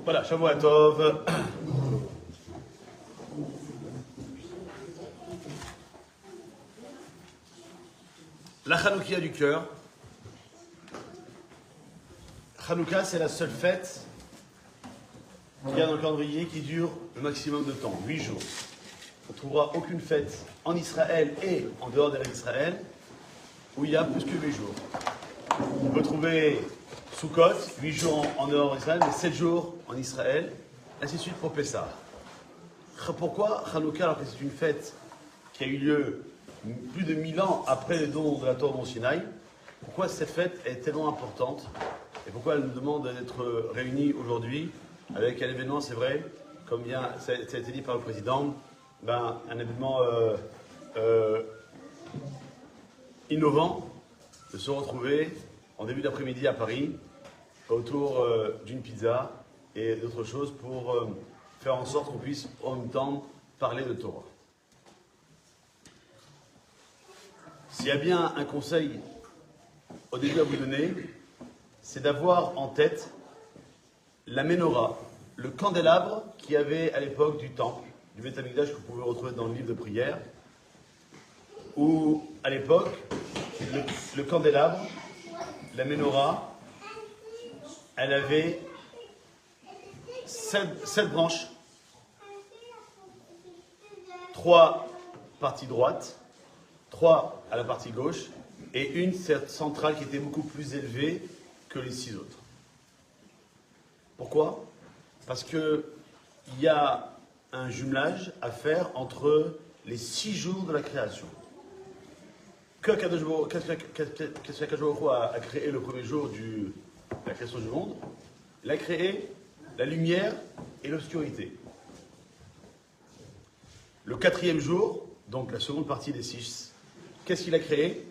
Voilà, Shavua Tov. La Hanoukia du cœur. Hanouka, c'est la seule fête qu'il y a dans le calendrier qui dure le maximum de temps, 8 jours. On ne trouvera aucune fête en Israël et en dehors d'Israël où il y a plus que 8 jours. On peut trouver Sukkot, 8 jours en dehors d'Israël, mais 7 jours en Israël, ainsi de suite pour Pessah. Pourquoi Hanouka, alors que c'est une fête qui a eu lieu plus de 1000 ans après le don de la Torah au Mont Sinaï, pourquoi cette fête est tellement importante et pourquoi elle nous demande d'être réunis aujourd'hui avec un événement, c'est vrai, comme bien ça a été dit par le président, un événement innovant de se retrouver en début d'après-midi à Paris autour d'une pizza et d'autres choses pour faire en sorte qu'on puisse en même temps parler de Torah. S'il y a bien un conseil au début à vous donner, c'est d'avoir en tête la menorah, le candélabre qu'il y avait à l'époque du temple, du Beth Amikdash, que vous pouvez retrouver dans le livre de prière, où à l'époque, le candélabre, la menorah, elle avait 7 branches, 3 parties droites, 3 à la partie gauche, et une centrale qui était beaucoup plus élevée que les 6 autres. Pourquoi ? Parce qu'il y a un jumelage à faire entre les 6 jours de la création. Que Akadosh Baruch Hu a créé le premier jour de la création du monde, il a créé la lumière et l'obscurité. Le 4e jour, donc la seconde partie des 6, qu'est-ce qu'il a créé ?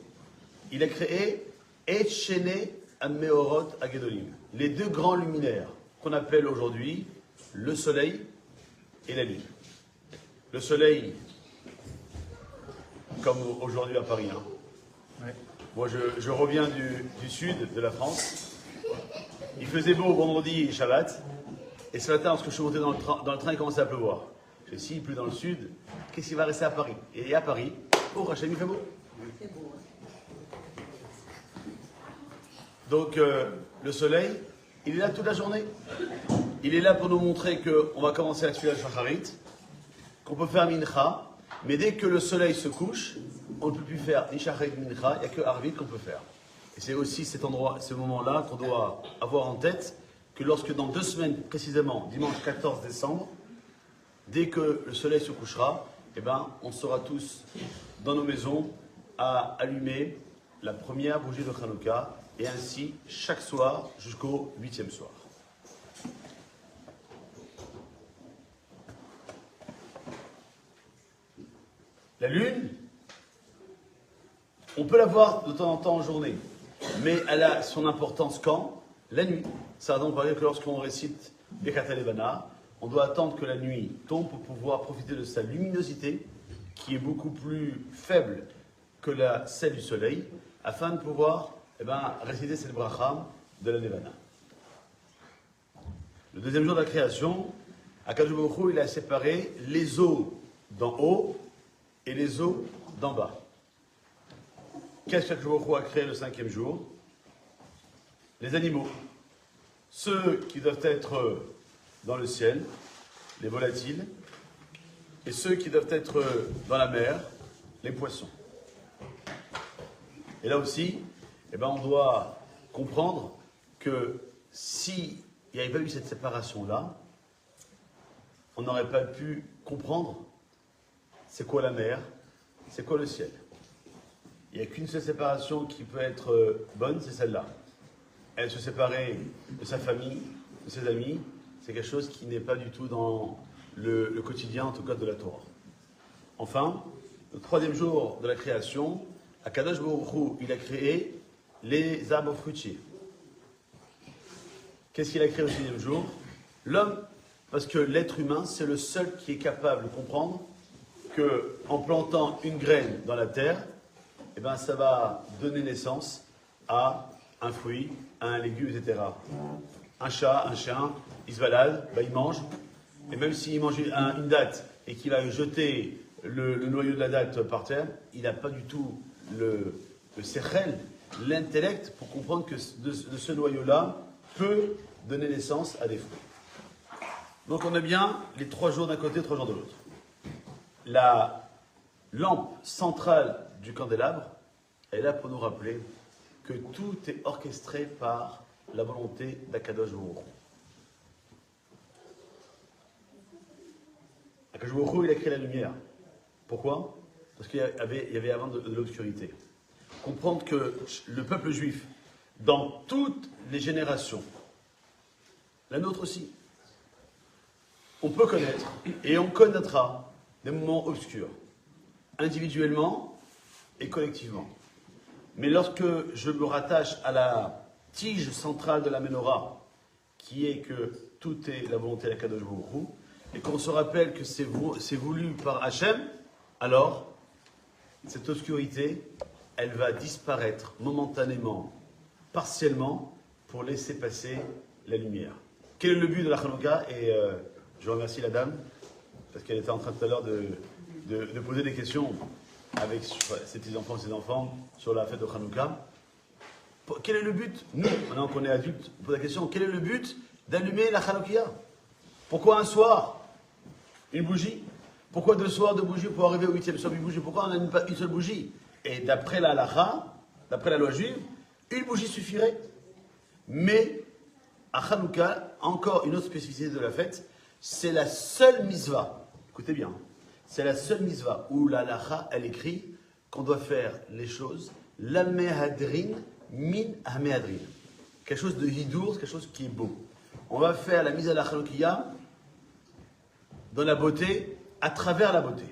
Il a créé Et Shene Ameorot Agedolim, les 2 grands luminaires qu'on appelle aujourd'hui le soleil et la lune. Le soleil, comme aujourd'hui à Paris. Ouais. Moi, je reviens du sud de la France. Il faisait beau vendredi et Shabbat. Et ce matin, lorsque je suis monté dans le train, il commençait à pleuvoir. Je me suis dit, s'il pleut dans le sud, qu'est-ce qui va rester à Paris ? Et à Paris, oh, Rachel, il fait beau. C'est beau. Donc, le soleil, il est là toute la journée. Il est là pour nous montrer qu'on va commencer la Tfilat Shacharit, qu'on peut faire Mincha, mais dès que le soleil se couche, on ne peut plus faire ni Shacharit ni Mincha, il n'y a que Arvit qu'on peut faire. Et c'est aussi ce moment-là qu'on doit avoir en tête, que lorsque dans 2 semaines précisément, dimanche 14 décembre, dès que le soleil se couchera, on sera tous dans nos maisons à allumer la première bougie de Hanouka, et ainsi chaque soir jusqu'au 8e soir. La lune, on peut la voir de temps en temps en journée, mais elle a son importance quand ? La nuit. Ça va donc dire que lorsqu'on récite Birkat Levana, on doit attendre que la nuit tombe pour pouvoir profiter de sa luminosité, qui est beaucoup plus faible que celle du soleil, afin de pouvoir réciter cette bracha de la Levana. Le 2e jour de la création, Akadosh Baruch Hu, il a séparé les eaux d'en haut et les eaux d'en bas. Qu'est-ce qu'Akadosh Baruch Hu a créé le 5e jour ? Les animaux. Ceux qui doivent être dans le ciel, les volatiles, et ceux qui doivent être dans la mer, les poissons. Et là aussi, on doit comprendre que s'il n'y avait pas eu cette séparation-là, on n'aurait pas pu comprendre c'est quoi la mer, c'est quoi le ciel. Il n'y a qu'une seule séparation qui peut être bonne, c'est celle-là. Elle se séparer de sa famille, de ses amis, c'est quelque chose qui n'est pas du tout dans le quotidien, en tout cas de la Torah. Enfin, le 3e jour de la création, Akadosh Baruch Hu, il a créé les arbres fruitiers. Qu'est-ce qu'il a créé au 6e jour ? L'homme, parce que l'être humain, c'est le seul qui est capable de comprendre qu'en plantant une graine dans la terre, ça va donner naissance à un fruit, à un légume, etc. un chat, un chien, il se balade, il mange. Et même s'il mange une date et qu'il va jeter le noyau de la date par terre, il n'a pas du tout le sechel, l'intellect, pour comprendre que de ce noyau-là peut donner naissance à des fruits. Donc on a bien les 3 jours d'un côté, 3 jours de l'autre. La lampe centrale du candélabre est là pour nous rappeler que tout est orchestré par la volonté d'Akadosh Baruch Hu. Akadosh Baruch Hu, il a créé la lumière. Pourquoi? Parce qu'il y avait avant de l'obscurité. Comprendre que le peuple juif, dans toutes les générations, la nôtre aussi, on peut connaître et on connaîtra des moments obscurs, individuellement et collectivement. Mais lorsque je me rattache à la tige centrale de la menorah, qui est que tout est la volonté d'Akadosh Baruch Hu, et qu'on se rappelle que c'est voulu par Hachem, alors cette obscurité, elle va disparaître momentanément, partiellement, pour laisser passer la lumière. Quel est le but de la Hanouka? Et je remercie la dame, parce qu'elle était en train tout à l'heure de poser des questions avec ses petits-enfants et ses enfants sur la fête de Hanouka. Quel est le but? Nous, maintenant qu'on est adultes, on pose la question, quel est le but d'allumer la Hanoukia? Pourquoi un soir une bougie? Pourquoi 2 soirs de bougie pour arriver au 8e soir d'une bougie? Pourquoi on n'allume pas une seule bougie? Et d'après la halakha, d'après la loi juive, une bougie suffirait. Mais à Hanouka, encore une autre spécificité de la fête, c'est la seule mitzvah, écoutez bien, c'est la seule mitzvah où la halakha, elle écrit qu'on doit faire les choses la mehadrin min hamehadrin. Quelque chose de hidour, quelque chose qui est beau. On va faire la mise à la Hanoukia dans la beauté, à travers la beauté.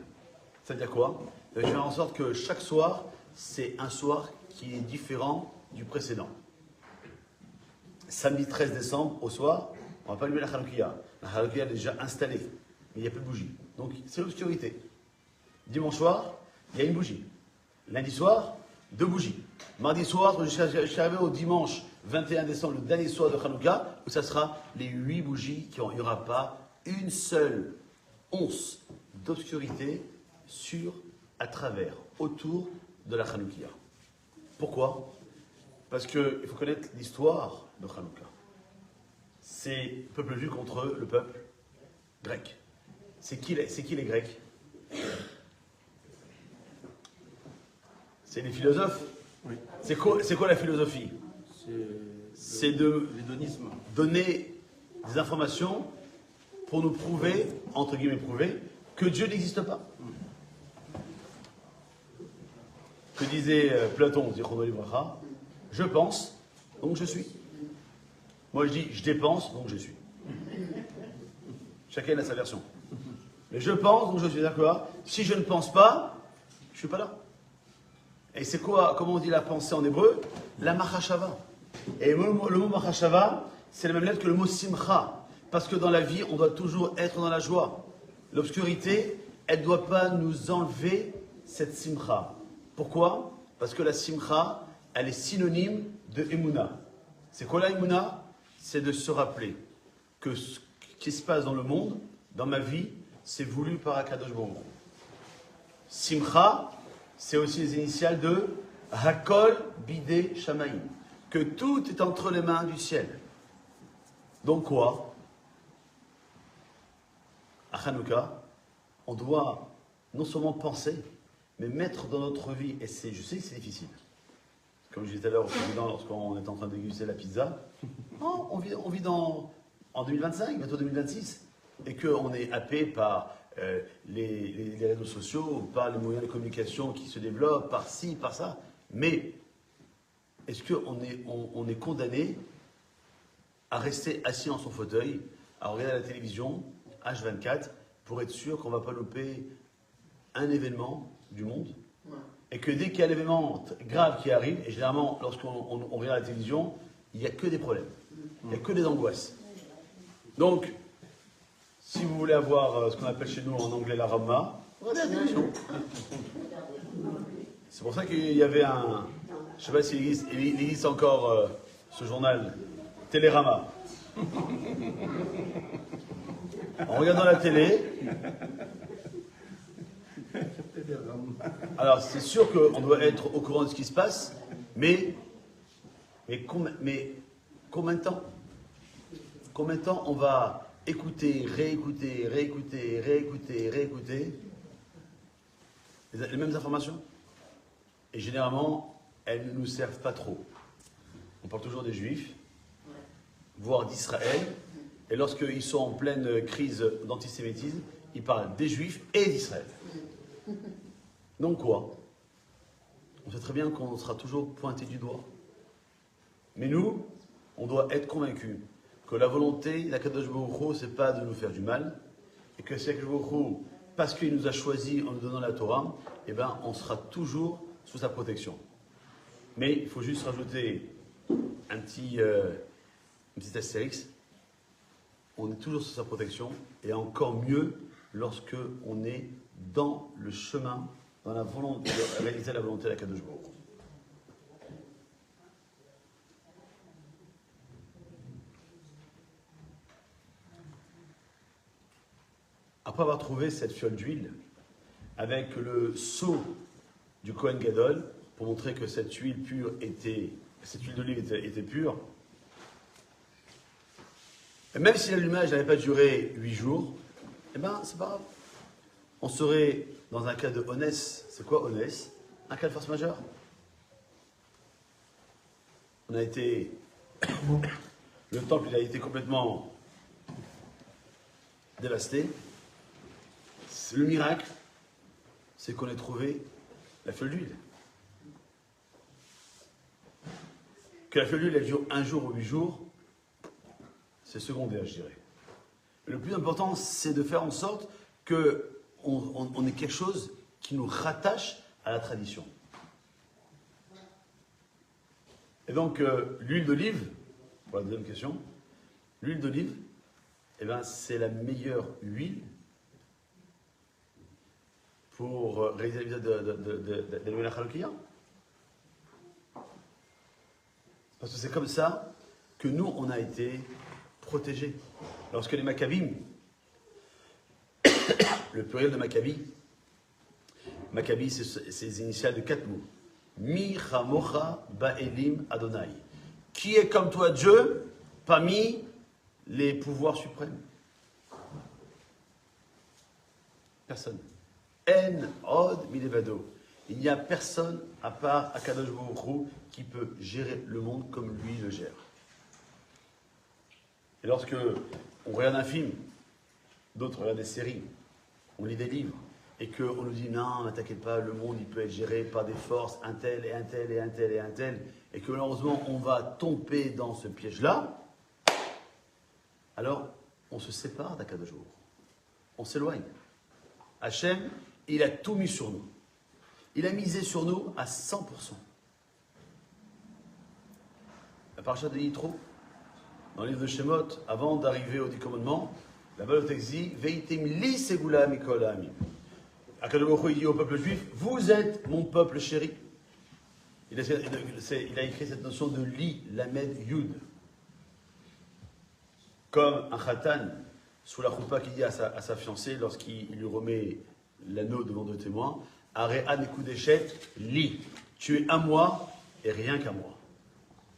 C'est-à-dire quoi? Je vais faire en sorte que chaque soir, c'est un soir qui est différent du précédent. Samedi 13 décembre, au soir, on ne va pas allumer la Hanoukia. La Hanoukia est déjà installée, mais il n'y a plus de bougie. Donc, c'est l'obscurité. Dimanche soir, il y a une bougie. Lundi soir, 2 bougies. Mardi soir, je suis arrivé au dimanche 21 décembre, le dernier soir de Hanouka, où ça sera les 8 bougies, il n'y aura pas une seule once d'obscurité à travers, autour de la Hanoukia. Pourquoi? Parce qu'il faut connaître l'histoire de Hanouka. C'est le peuple juif contre le peuple grec. C'est qui les Grecs? C'est les philosophes. Oui. C'est quoi la philosophie? C'est de donner des informations pour nous prouver, entre guillemets prouver, que Dieu n'existe pas. Que disait Platon, je pense, donc je suis. Moi je dis, je dépense, donc je suis. Chacun a sa version. Mais je pense, donc je suis. D'accord? Si je ne pense pas, je ne suis pas là. Et c'est quoi, comment on dit la pensée en hébreu? La machashava. Et le mot machashava, c'est la même lettre que le mot simcha. Parce que dans la vie, on doit toujours être dans la joie. L'obscurité, elle ne doit pas nous enlever cette simcha. Pourquoi? Parce que la simcha, elle est synonyme de emuna. C'est quoi la emuna? C'est de se rappeler que ce qui se passe dans le monde, dans ma vie, c'est voulu par Akadosh Baruch Hu. Simcha, c'est aussi les initiales de Hakol Bidé Shamaïm. Que tout est entre les mains du ciel. Donc quoi? À Hanouka, on doit non seulement penser, mais mettre dans notre vie, et je sais que c'est difficile. Comme je disais tout à l'heure au président, lorsqu'on est en train de déguster la pizza, on vit en 2025, bientôt 2026, et qu'on est happé par les réseaux sociaux, par les moyens de communication qui se développent, par ci, par ça. Mais est-ce qu'on est condamné à rester assis en son fauteuil, à regarder la télévision, H24, pour être sûr qu'on ne va pas louper un événement du monde? Et que dès qu'il y a un événement grave qui arrive, et généralement, lorsqu'on regarde la télévision, il n'y a que des problèmes. Il n'y a que des angoisses. Donc, si vous voulez avoir ce qu'on appelle chez nous en anglais la Rama, regardez la télévision. C'est pour ça qu'il y avait je ne sais pas s'il existe encore ce journal, Télérama. En regardant la télé. Alors, c'est sûr qu'on doit être au courant de ce qui se passe, mais combien de temps? Combien de temps on va écouter, réécouter les mêmes informations? Et généralement, elles ne nous servent pas trop. On parle toujours des Juifs, voire d'Israël, et lorsqu'ils sont en pleine crise d'antisémitisme, ils parlent des Juifs et d'Israël. Donc quoi? On sait très bien qu'on sera toujours pointé du doigt. Mais nous, on doit être convaincus que la volonté d'Akadosh Baruch Hu, c'est pas de nous faire du mal, et que c'est Akadosh Baruch Hu, parce qu'il nous a choisis en nous donnant la Torah, eh ben, on sera toujours sous sa protection. Mais il faut juste rajouter un petit astérix. On est toujours sous sa protection, et encore mieux lorsque on est dans le chemin, dans la volonté, de réaliser la volonté d'Akadosh Baruch Hu. Après avoir trouvé cette fiole d'huile, avec le seau du Kohen Gadol, pour montrer que cette huile d'olive était pure, et même si l'allumage n'avait pas duré 8 jours, eh ben, c'est pas grave. On serait dans un cas de onès. C'est quoi onès? Un cas de force majeure. On a été... Le temple, il a été complètement dévasté. Le miracle, c'est qu'on ait trouvé la fiole d'huile. Que la fiole d'huile, elle dure 1 jour ou 8 jours, c'est secondaire, je dirais. Le plus important, c'est de faire en sorte qu'on ait quelque chose qui nous rattache à la tradition. Et donc, l'huile d'olive, pour la deuxième question, l'huile d'olive, eh ben, c'est la meilleure huile pour réaliser l'épisode de la Chaloukia. Parce que c'est comme ça que nous, on a été protégés. Lorsque les Maccabim, le pluriel de Maccabi, c'est les initiales de 4 mots. Mi Chamocha Ba'elim Adonai. Qui est comme toi Dieu parmi les pouvoirs suprêmes? Personne. En od milevado. Il n'y a personne à part Akadosh Baruch Hu qui peut gérer le monde comme lui le gère. Et lorsque on regarde un film, d'autres regardent des séries, on lit des livres, et qu'on nous dit non, ne t'inquiète pas, le monde il peut être géré par des forces, un tel et un tel et un tel et un tel, et que malheureusement on va tomber dans ce piège-là, alors on se sépare d'Akadosh Baruch Hu. On s'éloigne. Hachem, il a tout mis sur nous. Il a misé sur nous à 100%. La paracha de Yitro, dans le livre de Shemot, avant d'arriver au 10 commandements, là-bas le texte dit Veitim li segula mikol ha'amim. Akadosh Baruch Hu dit au peuple juif, vous êtes mon peuple chéri. Il a écrit cette notion de li, lamed, yud. Comme un khatan, sous la choupa qu'il dit à sa fiancée, lorsqu'il lui remet l'anneau devant 2 témoins, Are'an ekudeshet, li. Tu es à moi et rien qu'à moi.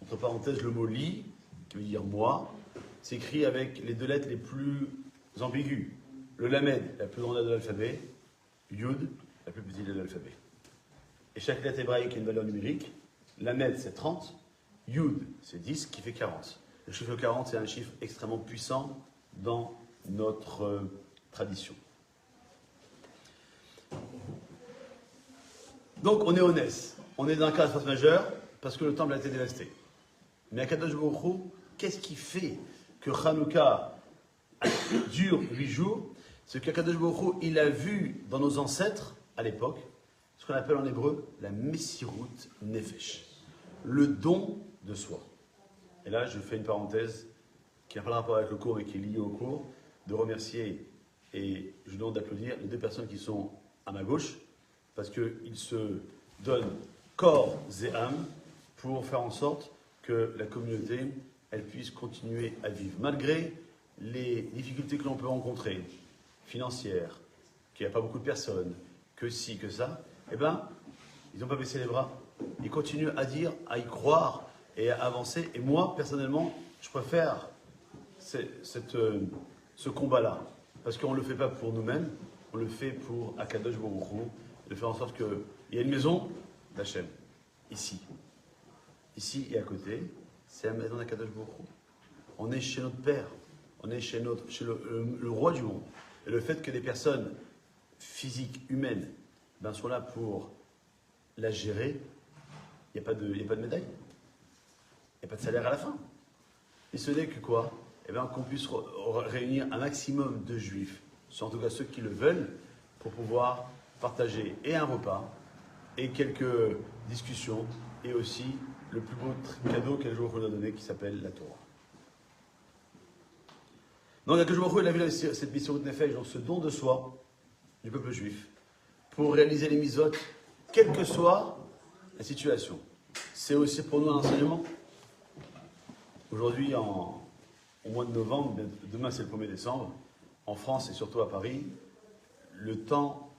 Entre parenthèses, le mot li, qui veut dire moi, s'écrit avec les 2 lettres les plus ambiguës. Le lamed, la plus grande lettre de l'alphabet, yud, la plus petite de l'alphabet. Et chaque lettre hébraïque a une valeur numérique. Lamed, c'est 30, yud, c'est 10, qui fait 40. Le chiffre 40, c'est un chiffre extrêmement puissant dans notre tradition. Donc, on est honnête. On est dans un cas de force majeure parce que le temple a été dévasté. Mais à Kadosh Baruch Hu, qu'est-ce qui fait que Hanouka dure 8 jours? C'est qu'Akadosh Baruch Hu, il a vu dans nos ancêtres, à l'époque, ce qu'on appelle en hébreu la Messirut Nefesh, le don de soi. Et là, je fais une parenthèse qui n'a pas de rapport avec le cours, mais qui est liée au cours, de remercier, et je vous demande d'applaudir les 2 personnes qui sont à ma gauche, parce qu'ils se donnent corps et âme pour faire en sorte que la communauté, elle puisse continuer à vivre, malgré les difficultés que l'on peut rencontrer, financières, qu'il n'y a pas beaucoup de personnes, que ci, que ça, eh bien, ils n'ont pas baissé les bras. Ils continuent à dire, à y croire et à avancer. Et moi, personnellement, je préfère ce combat-là. Parce qu'on ne le fait pas pour nous-mêmes, on le fait pour Akadosh Baruch Hu, de faire en sorte qu'il y a une maison d'Hachem, ici. Ici et à côté, c'est la maison d'Akadosh Baruch Hu. On est chez notre Père, on est chez le roi du monde. Et le fait que des personnes physiques, humaines, sont là pour la gérer, il n'y a pas de médaille. Il n'y a pas de salaire à la fin. Et ce n'est que quoi? Eh bien, qu'on puisse réunir un maximum de juifs, en tout cas ceux qui le veulent, pour pouvoir partager et un repas, et quelques discussions, et aussi le plus beau cadeau qu'un jour qu'on a donné, qui s'appelle la Torah. Donc, il a vu cette mission de Nefesh, dans ce don de soi du peuple juif, pour réaliser les mitzvot, quelle que soit la situation. C'est aussi pour nous un enseignement. Aujourd'hui, au mois de novembre, demain c'est le 1er décembre, en France et surtout à Paris, le temps,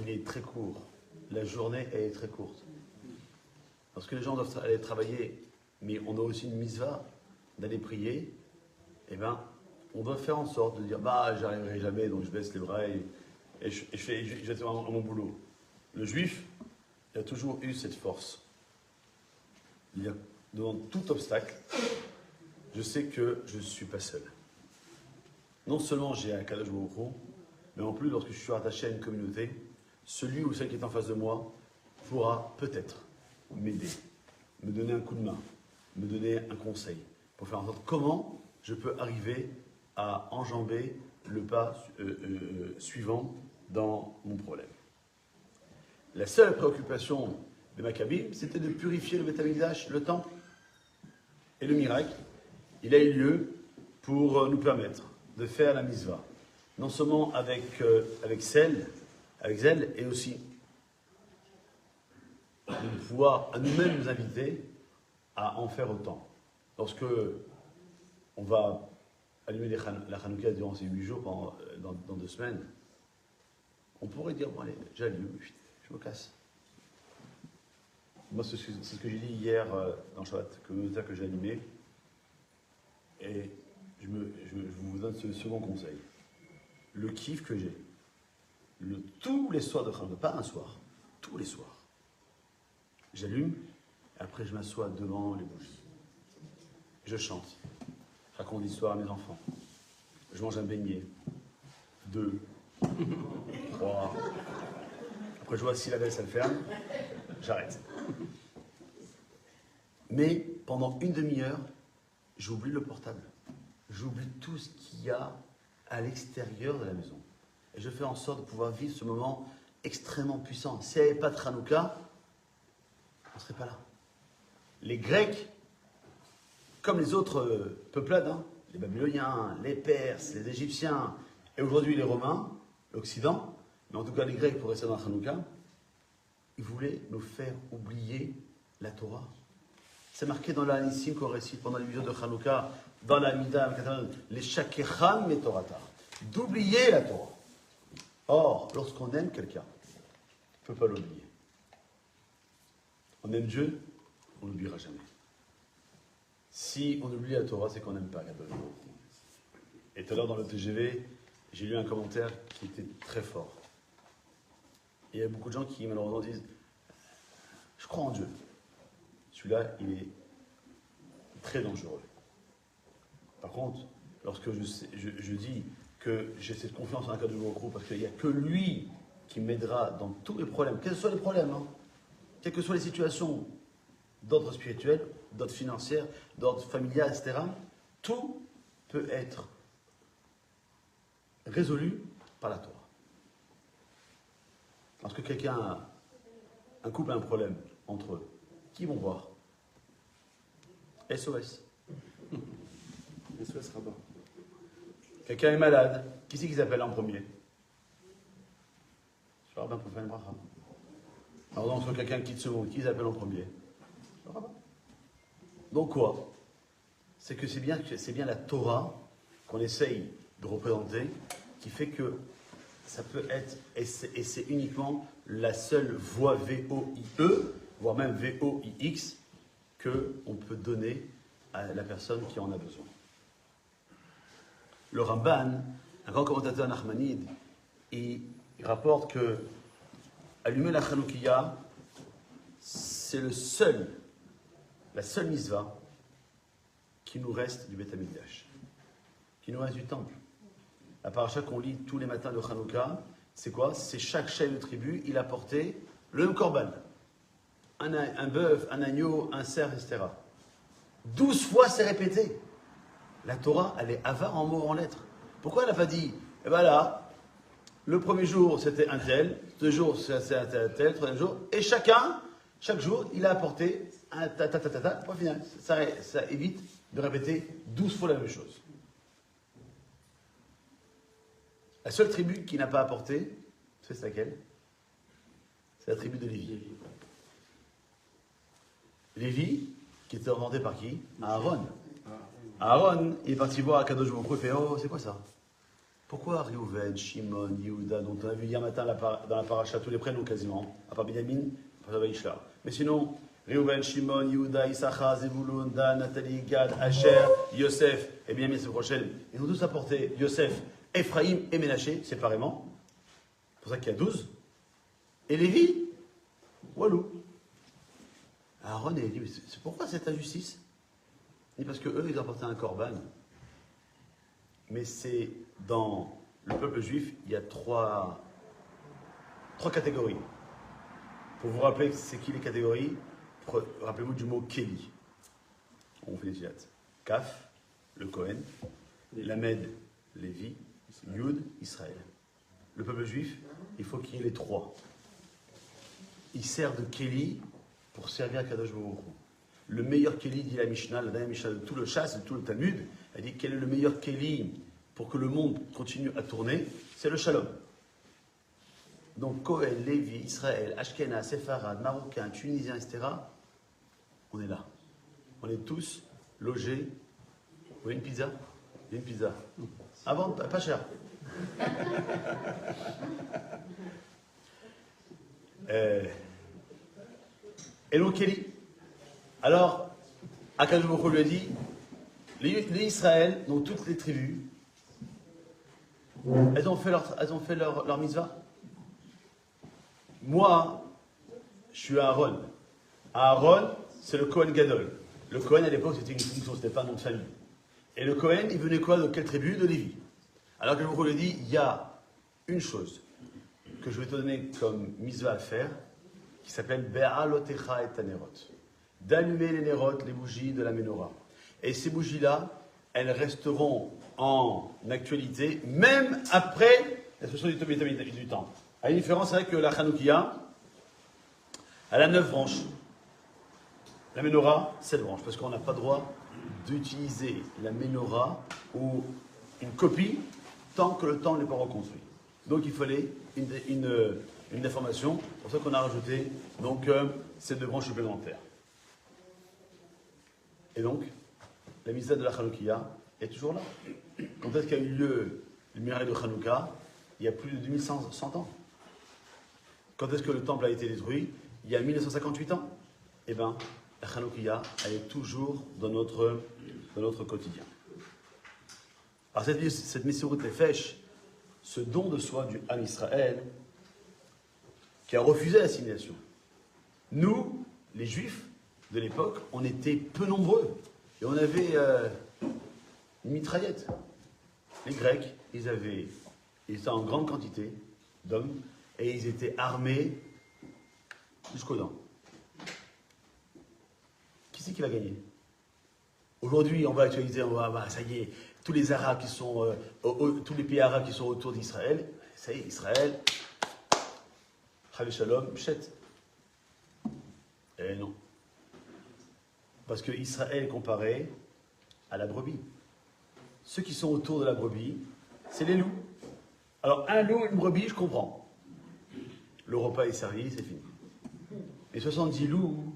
il est très court. La journée, elle est très courte. Parce que les gens doivent aller travailler, mais on a aussi une mitzvah d'aller prier, eh bien, on doit faire en sorte de dire, j'arriverai jamais, donc je baisse les bras et je vais faire mon boulot. Le juif, il a toujours eu cette force. Devant tout obstacle, je sais que je ne suis pas seul. Non seulement j'ai un Kadosh Baruch Hu, mais en plus, lorsque je suis attaché à une communauté, celui ou celle qui est en face de moi pourra peut-être m'aider, me donner un coup de main, me donner un conseil, pour faire en sorte comment je peux arriver à enjamber le pas suivant dans mon problème. La seule préoccupation de Maccabim, c'était de purifier le Beth Amikdash, le temple. Et le miracle, il a eu lieu pour nous permettre de faire la mitzvah. Non seulement avec zèle, et aussi de pouvoir à nous-mêmes nous inviter à en faire autant. Lorsque on va allumer la Hanouka durant ces 8 jours, dans 2 semaines, on pourrait dire, bon allez, j'allume, je me casse. Moi, c'est ce que j'ai dit hier dans Shabbat communautaire que j'ai animé. Et je vous donne ce second conseil. Le kiff que j'ai, tous les soirs de Hanouka, pas un soir, tous les soirs, j'allume, et après je m'assois devant les bougies. Je chante, je raconte l'histoire à mes enfants. Je mange un beignet, 2, 3. Après je vois si la belle ça le ferme, j'arrête. Mais pendant une demi-heure, j'oublie le portable. J'oublie tout ce qu'il y a à l'extérieur de la maison. Et je fais en sorte de pouvoir vivre ce moment extrêmement puissant. S'il n'y avait pas de Hanouka, on ne serait pas là. Les Grecs, comme les autres peuplades, les Babyloniens, les Perses, les Égyptiens, et aujourd'hui les Romains, l'Occident, mais en tout cas les Grecs pour rester dans la Hanouka, ils voulaient nous faire oublier la Torah. C'est marqué dans la Nissim qu'on récite pendant les vidéos de Hanouka, dans la Mida, les Shakecham et Torata, d'oublier la Torah. Or, lorsqu'on aime quelqu'un, on ne peut pas l'oublier. On aime Dieu, on ne l'oubliera jamais. Si on oublie la Torah, c'est qu'on n'aime pas Kadosh Baruch Hu. Et tout à l'heure dans le TGV, j'ai lu un commentaire qui était très fort. Et il y a beaucoup de gens qui malheureusement disent « Je crois en Dieu ». Celui-là, il est très dangereux. Par contre, lorsque je dis que j'ai cette confiance en un Kadosh Baruch Hu, parce qu'il n'y a que lui qui m'aidera dans tous les problèmes, quels que soient les problèmes, quelles que soient les situations d'ordre spirituel, d'ordre financier, d'ordre familial, etc., tout peut être résolu par la Torah. Lorsque un couple a un problème entre eux, qui vont voir? SOS. SOS Rabbin. Quelqu'un est malade, qui c'est qu'ils appellent en premier? Le rabbin pour faire une bracha. Alors, entre quelqu'un qui quitte ce monde, qui ils appellent en premier? Le rabbin. Donc quoi? c'est que c'est bien la Torah qu'on essaye de représenter qui fait que ça peut être, et c'est uniquement la seule voie V-O-I-E, voire même V-O-I-X, qu'on peut donner à la personne qui en a besoin. Le Ramban, un grand commentateur nachmanide, il rapporte que allumer la Chanoukiya, c'est la seule mitzvah qui nous reste du Beth Amikdash, qui nous reste du temple. La paracha qu'on lit tous les matins de Hanouka, c'est quoi? C'est chaque chef de tribu, il a porté le même korban. Un bœuf, un agneau, un cerf, etc. 12 fois c'est répété. La Torah, elle est avare en mots, en lettres. Pourquoi elle n'a pas dit, eh ben là, le premier jour c'était un tel, deux jours c'était un tel, troisième jour, et chaque jour, il a apporté un point final. Ça évite de répéter 12 fois la même chose. La seule tribu qui n'a pas apporté, c'est laquelle? C'est la tribu de Lévi. Lévi, qui était inventé par qui? Aaron. Aaron, il est parti voir Akadosh Baruch Hu et fait, oh, c'est quoi ça? Pourquoi Reuven, Shimon, Yehuda, dont on a vu hier matin dans la paracha, tous les prénoms quasiment, à part Binyamin, à part Vaishla. Mais sinon, Reuven, Shimon, Yehuda, Issachar, Zevulun, Dan, Nathalie, Gad, Asher, Yosef, et Binyamin, c'est prochaine. Ils ont tous apporté Yosef, Ephraïm et Ménaché, séparément. C'est pour ça qu'il y a 12. Et Lévi, Walou. Aaron et Lévi, c'est pourquoi cette injustice? Et parce qu'eux, ils apportaient un korban. Mais c'est dans le peuple juif, il y a trois catégories. Pour vous rappeler c'est qui les catégories, rappelez-vous du mot Kéli. On fait des filates. Kaf, le Kohen, Lamed, Lévi, Yud, Israël. Le peuple juif, il faut qu'il y ait les trois. Il sert de Kéli pour servir à Kadosh Baruch Hu. Le meilleur Kéli, dit la Mishnah, la dernière Mishnah de tout le chasse, de tout le Talmud, elle dit quel est le meilleur Kéli pour que le monde continue à tourner, c'est le Shalom. Donc Kohen, Lévi, Israël, Ashkenaz, Sepharad, Marocain, Tunisien, etc., on est là. On est tous logés. Vous voyez une pizza? Il y a une pizza. Avant, pas cher. Et donc Kéli. Alors, Akadosh Baruch Hu lui a dit, les Israël, donc toutes les tribus, elles ont fait leur mitzvah. Moi, je suis Aaron. Aaron, c'est le Kohen Gadol. Le Kohen, à l'époque, c'était une fonction, c'était pas un nom de famille. Et le Kohen, il venait quoi? De quelle tribu? De Lévi. Alors que je vous le dis, il y a une chose que je vais te donner comme mitzvah à faire, qui s'appelle Be'alotecha et Tanerot. D'allumer les Nerot, les bougies de la Ménorah. Et ces bougies-là, elles resteront en actualité, même après l'expression du temple. À la différence, c'est vrai que la Chanoukiya, elle a 9 branches. La Ménorah, 7 branches, parce qu'on n'a pas le droit d'utiliser la Ménorah ou une copie tant que le temple n'est pas reconstruit. Donc il fallait une déformation, c'est pour ça qu'on a rajouté donc, ces 2 branches supplémentaires. Et donc, la mitzvah de la Chanoukiya est toujours là. Quand est-ce qu'a eu lieu le miracle de Hanouka? Il y a plus de 2100 ans. Quand est-ce que le temple a été détruit? Il y a 1958 ans. Eh bien, la Chanoukiya, elle est toujours dans notre quotidien. Alors cette Messirut Nefesh, ce don de soi du Ham Israël, qui a refusé l'assimilation. Nous, les Juifs de l'époque, on était peu nombreux. Et on avait une mitraillette. Les Grecs, ils étaient en grande quantité d'hommes, et ils étaient armés jusqu'aux dents. Qui c'est qui va gagner? Aujourd'hui, on va actualiser, ça y est, tous les Arabes qui sont, tous les pays arabes qui sont autour d'Israël, ça y est, Israël, Chavé Shalom, Pshet. Eh non. Parce que Israël est comparé à la brebis. Ceux qui sont autour de la brebis, c'est les loups. Alors, un loup, une brebis, je comprends. Le repas est servi, c'est fini. Les 70 loups,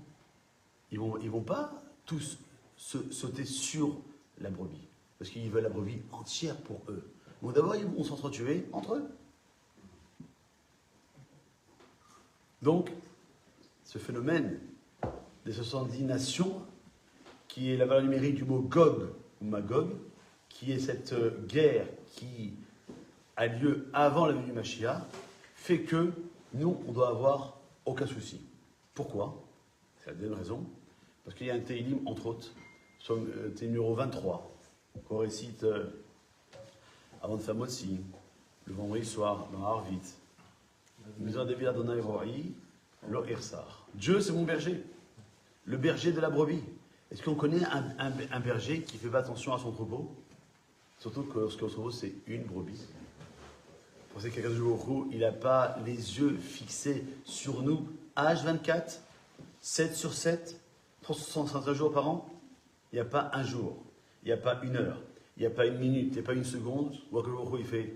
ils vont pas tous sauter sur la brebis. Parce qu'ils veulent la brebis entière pour eux. Donc d'abord, ils vont s'entretuer entre eux. Donc, ce phénomène des 70 nations, qui est la valeur numérique du mot Gog ou Magog, qui est cette guerre qui a lieu avant la venue du Mashiach, fait que nous, on doit avoir aucun souci. Pourquoi? C'est la deuxième raison. Parce qu'il y a un Télim, entre autres, sur le numéro 23, qu'on récite avant de faire Motsi, le vendredi soir, dans Harvit. Dieu, c'est mon berger, le berger de la brebis. Est-ce qu'on connaît un berger qui fait pas attention à son troupeau? Surtout que lorsque le troupeau, c'est une brebis. Vous pensez que quelqu'un de jour, il n'a pas les yeux fixés sur nous, H24, 7 sur 7, 365 jours par an? Il n'y a pas un jour, il n'y a pas une heure, il n'y a pas une minute, il n'y a pas une seconde, où Akadosh Baruch Hu, il fait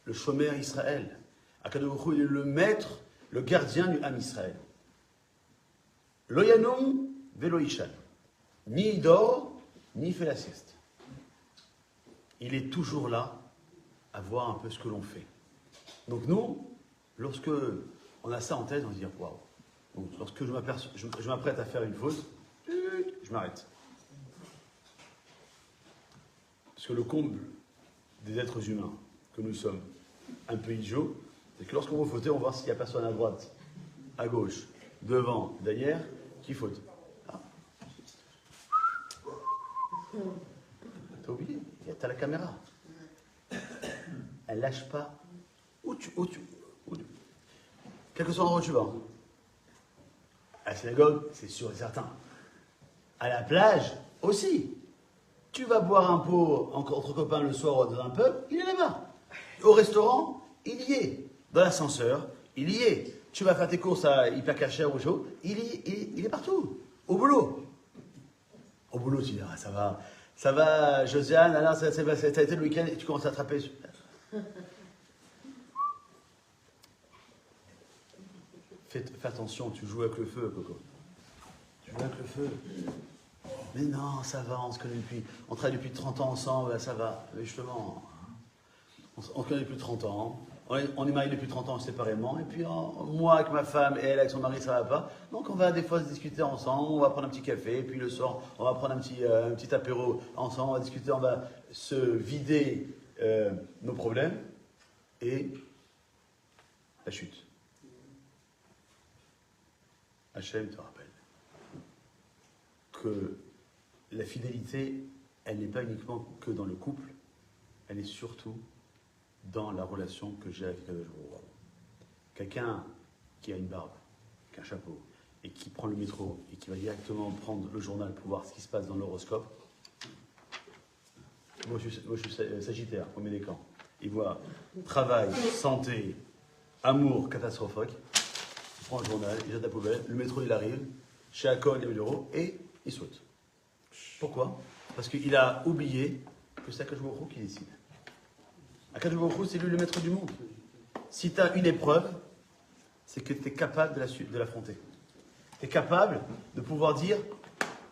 le Shomer Israël. Akadosh Baruch Hu, il est le maître, le gardien du Ham Israël. Lo yanum velo ishan. Ni il dort, ni il fait la sieste. Il est toujours là à voir un peu ce que l'on fait. Donc nous, lorsque on a ça en tête, on se dit waouh. Donc lorsque je m'apprête à faire une faute, je m'arrête. Parce que le comble des êtres humains que nous sommes, un peu idiots, c'est que lorsqu'on va fauter, on va voir s'il n'y a personne à droite, à gauche, devant, derrière, qui faute. Ah. T'as oublié, t'as la caméra. Elle lâche pas. Quel que soit l'endroit où tu vas. À la synagogue, c'est sûr et certain. À la plage, aussi. Tu vas boire un pot entre copains le soir dans un pub, il est là-bas. Au restaurant, il y est. Dans l'ascenseur, il y est. Tu vas faire tes courses à hyper cacher ou chaud, il est partout. Au boulot. Au boulot, tu dis, ah, ça va, Josiane, alors ça a été le week-end et tu commences à attraper. Fais attention, tu joues avec le feu, Coco. Tu joues avec le feu. Mais non, ça va, on travaille depuis 30 ans ensemble, ça va. Mais justement, on se connaît depuis 30 ans, on est mariés depuis 30 ans séparément, et puis moi avec ma femme et elle avec son mari, ça va pas. Donc on va des fois se discuter ensemble, on va prendre un petit café, et puis le soir, on va prendre un petit apéro ensemble, on va discuter, on va se vider nos problèmes, et la chute. Hachem te rappelle que la fidélité, elle n'est pas uniquement que dans le couple, elle est surtout dans la relation que j'ai avec Akadosh Baruch Hu. Quelqu'un qui a une barbe, qui a un chapeau, et qui prend le métro, et qui va directement prendre le journal pour voir ce qui se passe dans l'horoscope. Moi, je suis Sagittaire, premier des camps. Il voit travail, santé, amour catastrophique. Il prend le journal, il jette la poubelle, le métro il arrive, chez Akol, il y a 1000 euros, et il saute. Pourquoi? Parce qu'il a oublié que c'est Akadosh Baruch Hu qui décide. Akadosh Baruch Hu, c'est lui le maître du monde. Si tu as une épreuve, c'est que tu es capable de l'affronter. Tu es capable de pouvoir dire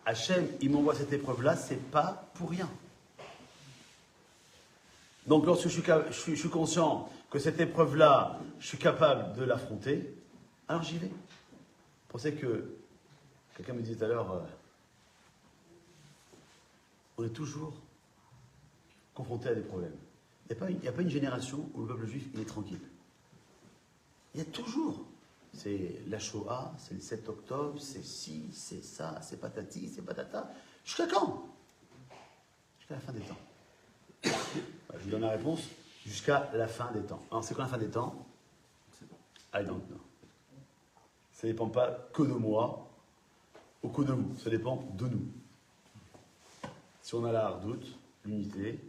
Hachem, il m'envoie cette épreuve-là, c'est pas pour rien. Donc lorsque je suis conscient que cette épreuve-là, je suis capable de l'affronter, alors j'y vais. Vous pensez que, quelqu'un me disait tout à l'heure, on est toujours confronté à des problèmes. Il n'y a pas une génération où le peuple juif il est tranquille. Il y a toujours. C'est la Shoah, c'est le 7 octobre, c'est ci, c'est ça, c'est patati, c'est patata. Jusqu'à quand? Jusqu'à la fin des temps. Voilà, je vous donne la réponse. Jusqu'à la fin des temps. Alors, c'est quoi la fin des temps? I don't know. Ça ne dépend pas que de moi ou que de vous. Ça dépend de nous. Si on a la hardoute, l'unité,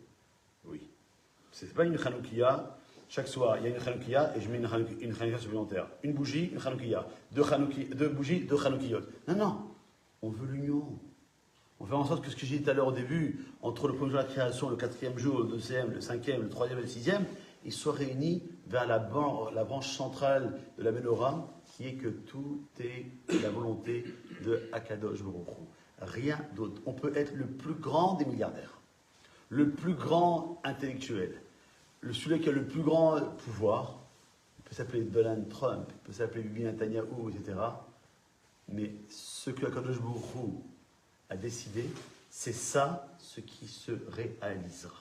oui. Ce n'est pas une Hanoukia. Chaque soir, il y a une Hanoukia et je mets une Hanoukia supplémentaire. Une bougie, une Hanoukia. Deux bougies, deux Hanoukiyot. Non, non. On veut l'union. On fait en sorte que ce que j'ai dit tout à l'heure au début, entre le premier jour de la création, le 4e jour, le 2e, le 5e, le 3e et le 6e, ils soient réunis vers la branche centrale de la Menorah, qui est que tout est la volonté de Akadosh Baruch Hu. Rien d'autre. On peut être le plus grand des milliardaires, le plus grand intellectuel, celui qui a le plus grand pouvoir. Il peut s'appeler Donald Trump, il peut s'appeler Bibi Netanyahu, etc. Mais ce que Akadosh Baruch Hu a décidé, c'est ça ce qui se réalisera.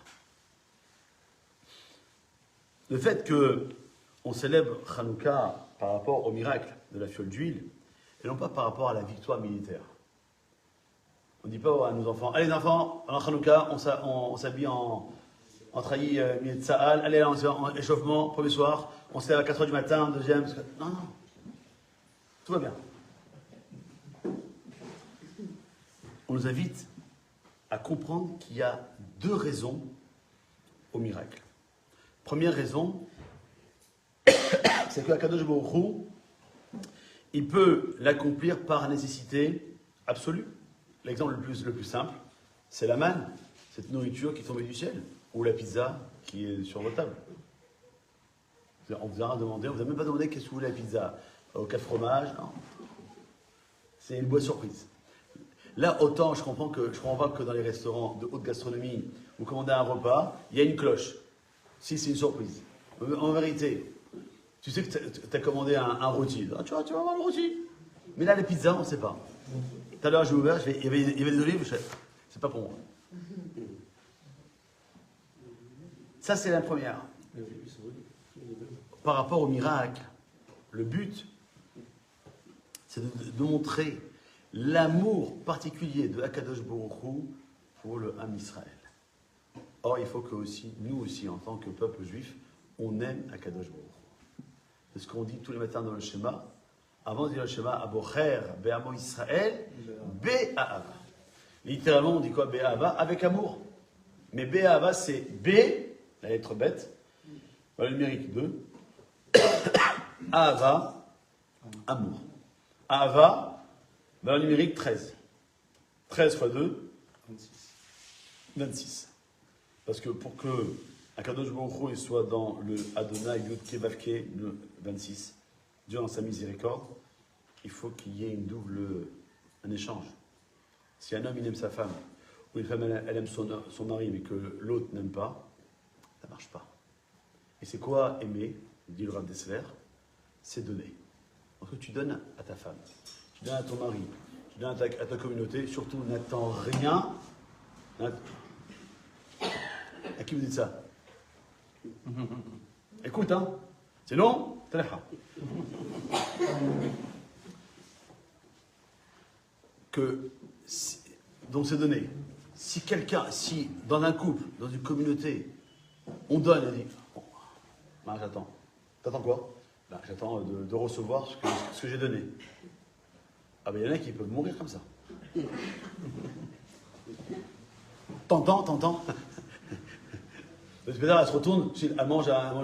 Le fait qu'on célèbre Hanouka par rapport au miracle de la fiole d'huile, et non pas par rapport à la victoire militaire. On ne dit pas à nos enfants, allez les enfants, en Hanouka, on s'habille en trahi milieu de Sahal, allez en échauffement, premier soir, on se lève à 4h du matin, deuxième, non, tout va bien. On nous invite à comprendre qu'il y a deux raisons au miracle. Première raison, c'est que Akadosh Baruch Hu, il peut l'accomplir par nécessité absolue. L'exemple le plus simple, c'est la manne, cette nourriture qui tombe du ciel, ou la pizza qui est sur votre table. On vous a demandé, on vous a même pas demandé qu'est-ce que vous voulez la pizza, au 4 fromages, non. C'est une boîte surprise. Là, autant je comprends pas que dans les restaurants de haute gastronomie, vous commandez un repas, il y a une cloche. Si c'est une surprise. En vérité, tu sais que tu as commandé un rôti. Ah, tu vas avoir le rôti. Mais là, les pizzas, on ne sait pas. Tout à l'heure, j'ai ouvert, il y avait des olives, c'est pas pour moi. Ça, c'est la première. Par rapport au miracle, le but, c'est de montrer l'amour particulier de Akadosh Baruch Hu pour le Ham Israël. Or, il faut que aussi, nous aussi, en tant que peuple juif, on aime Akadosh Baruch Hu. C'est ce qu'on dit tous les matins dans le schéma. Avant de dire le schéma, Abocher, Be'amo Israël, Be'ahava. Littéralement, on dit quoi? Be'ahava, avec amour. Mais Be'ahava, c'est B, la lettre bête, le numérique 2. Ahava, amour. Ahava, le numérique 13. 13 fois 2, 26. Parce que pour que Akadosh Baruch Hu soit dans le Adonai Yud Ke Vav Ke, le 26, Dieu dans sa miséricorde, il faut qu'il y ait un échange. Si un homme il aime sa femme, ou une femme elle aime son mari, mais que l'autre n'aime pas, ça ne marche pas. Et c'est quoi aimer, dit le Rav Dessler? C'est donner. Donc tu donnes à ta femme, tu donnes à ton mari, tu donnes à ta communauté, surtout n'attends rien. À qui vous dites ça? Écoute, hein. Sinon, t'as donc c'est donné. Si dans un couple, dans une communauté, on donne, on dit, bon, ben, j'attends. T'attends quoi? Ben, j'attends de recevoir ce que j'ai donné. Ah ben il y en a qui peuvent mourir comme ça. T'entends. Le spécial, elle se retourne, elle mange un.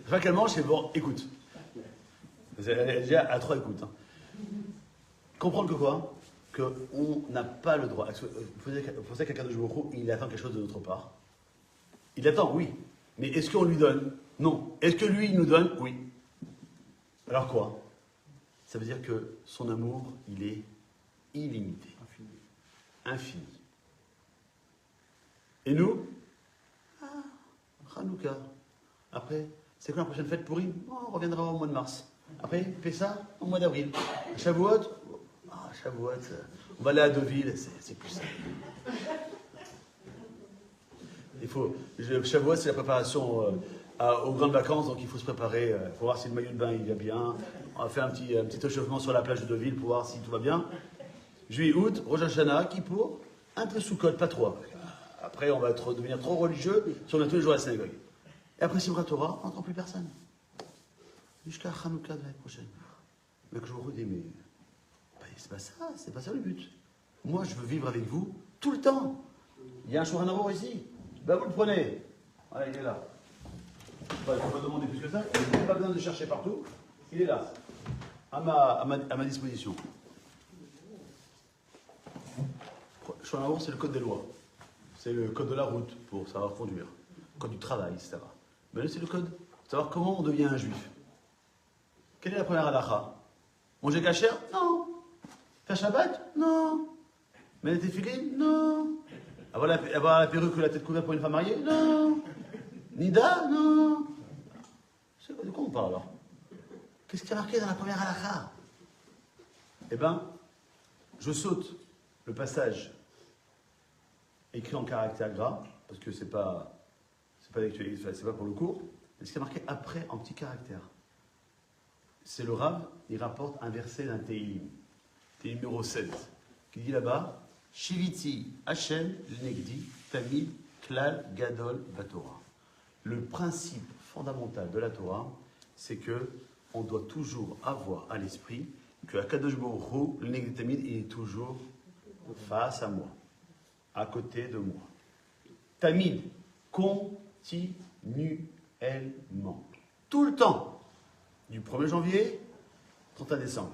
Enfin qu'elle mange, c'est bon, écoute. Elle est déjà à 3 écoutes. Hein. Comprendre que quoi? Qu'on n'a pas le droit. Vous pensez qu'un de Baruch Hu, il attend quelque chose de notre part? Il attend, oui. Mais est-ce qu'on lui donne? Non. Est-ce que lui, il nous donne? Oui. Alors quoi? Ça veut dire que son amour, il est illimité. Infini. Et nous? Hanouka. Après, c'est quoi la prochaine fête pourrie? On reviendra au mois de mars. Après, Pessa, au mois d'avril. Shavuot? Shavuot, on va aller à Deauville, c'est plus simple. Shavuot, c'est la préparation aux grandes vacances, donc il faut se préparer. Il faut voir si le maillot de bain il va bien. On va faire un petit échauffement sur la plage de Deauville pour voir si tout va bien. Juillet, août, Rosh Hashanah, Kippour, un peu sous-code, pas trop. Après, on va devenir trop religieux si on a tous les jours à la synagogue. Et après Simchat Torah, on n'entend plus personne. Jusqu'à Hanouka de l'année prochaine. Mais que je vous dis, mais c'est pas ça le but. Moi, je veux vivre avec vous tout le temps. Il y a un Shulchan Arour ici. Ben, vous le prenez. Voilà, il est là. Il ne faut pas demander plus que ça. Il n'y a pas besoin de chercher partout. Il est là, à ma disposition. Shulchan Arour, c'est le code des lois. C'est le code de la route pour savoir conduire. Le code du travail, etc. Mais là, c'est le code pour savoir comment on devient un juif. Quelle est la première halakha? Manger cachère? Non. Faire Shabbat? Non. Mais les téfilines? Non. Avoir la perruque ou la tête couverte pour une femme mariée? Non. Nida? Non. De quoi on parle alors? Qu'est-ce qui est marqué dans la première halakha? Eh bien, je saute le passage écrit en caractère gras, parce que c'est pas d'actualité, c'est pas pour le cours, mais ce qui est marqué après en petit caractère. C'est le Rav, il rapporte un verset d'un Tehillim, Tehillim numéro 7, qui dit là-bas, Shiviti Hashem Negdi Tamid Klal Gadol Batorah. Le principe fondamental de la Torah, c'est que on doit toujours avoir à l'esprit que Akadosh Baruch Hu, le Negdi Tamid, il est toujours face à moi, à côté de moi. Tamid, continuellement, tout le temps, du 1er janvier au 31 décembre.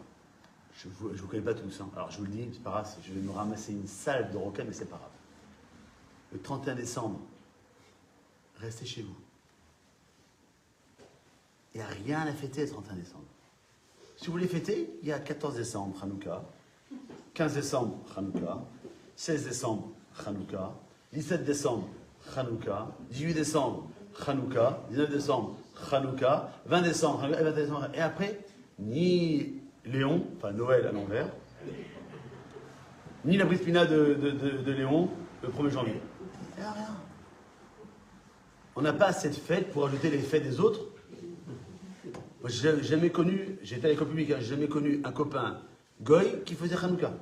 Je ne vous connais pas tous, hein. Alors je vous le dis, c'est pas grave, je vais me ramasser une salle de roquettes, mais c'est pas grave. Le 31 décembre, restez chez vous. Il n'y a rien à fêter le 31 décembre. Si vous voulez fêter, il y a 14 décembre, Hanouka, 15 décembre, Hanouka, 16 décembre, Hanouka, 17 décembre, Hanouka, 18 décembre, Hanouka, 19 décembre, Hanouka, 20 décembre, Hanouka, et 21 décembre. Et après, ni Léon, enfin Noël à l'envers, ni la brise Pina de Léon le 1er janvier. Il n'y a rien. On n'a pas cette fête pour ajouter les fêtes des autres. Moi, j'ai jamais connu, j'étais à l'école publique, j'ai jamais connu un copain goy qui faisait Hanouka.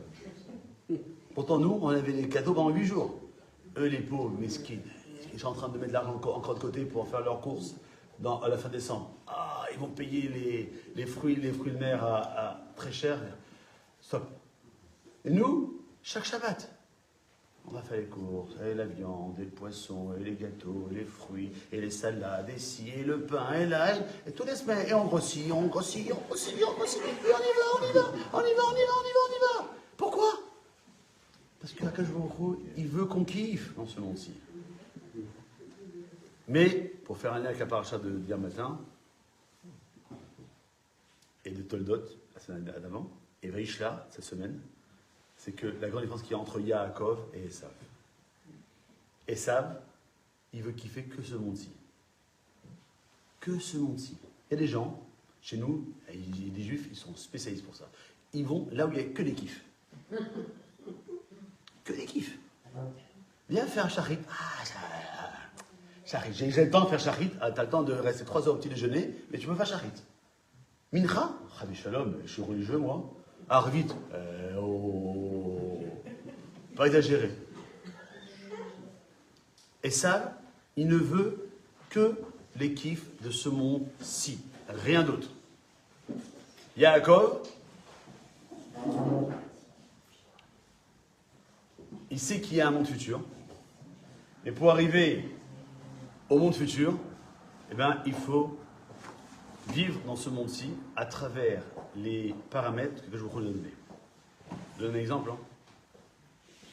Pourtant, nous, on avait des cadeaux pendant 8 jours. Eux, les pauvres, mesquines, ils sont en train de mettre de l'argent encore de côté pour faire leurs courses à la fin décembre. Ah, ils vont payer les fruits de mer à très cher. Stop. Et nous, chaque Shabbat, on va faire les courses, et la viande, et le poisson, et les gâteaux, et les fruits, et les salades, et ci, et le pain, et l'ail, et toutes les semaines. Et on grossit, et on y va. Pourquoi? Parce que Akadosh Baruch Hu, il veut qu'on kiffe dans ce monde-ci. Mais, pour faire un lien avec la paracha de d'hier matin, et de Toldot, la semaine d'avant, et Vaishla, cette semaine, c'est que la grande différence qu'il y a entre Yaakov et Esav. Esav, il veut kiffer que ce monde-ci. Que ce monde-ci. Il y a des gens, chez nous, des juifs, ils sont spécialistes pour ça. Ils vont là où il n'y a que des kiffs. Que des kiffs. Viens faire un shachrit. Shachrit. J'ai le temps de faire shachrit. Ah, tu as le temps de rester 3 heures au petit déjeuner, mais tu peux faire shachrit. Mincha, Rabbi Shalom, je suis religieux moi. Arvit, pas exagérer. Et ça, il ne veut que les kiffs de ce monde-ci, rien d'autre. Yaakov, il sait qu'il y a un monde futur, mais pour arriver au monde futur, eh bien, il faut vivre dans ce monde-ci à travers les paramètres que je vous ai donnés. Je donne un exemple.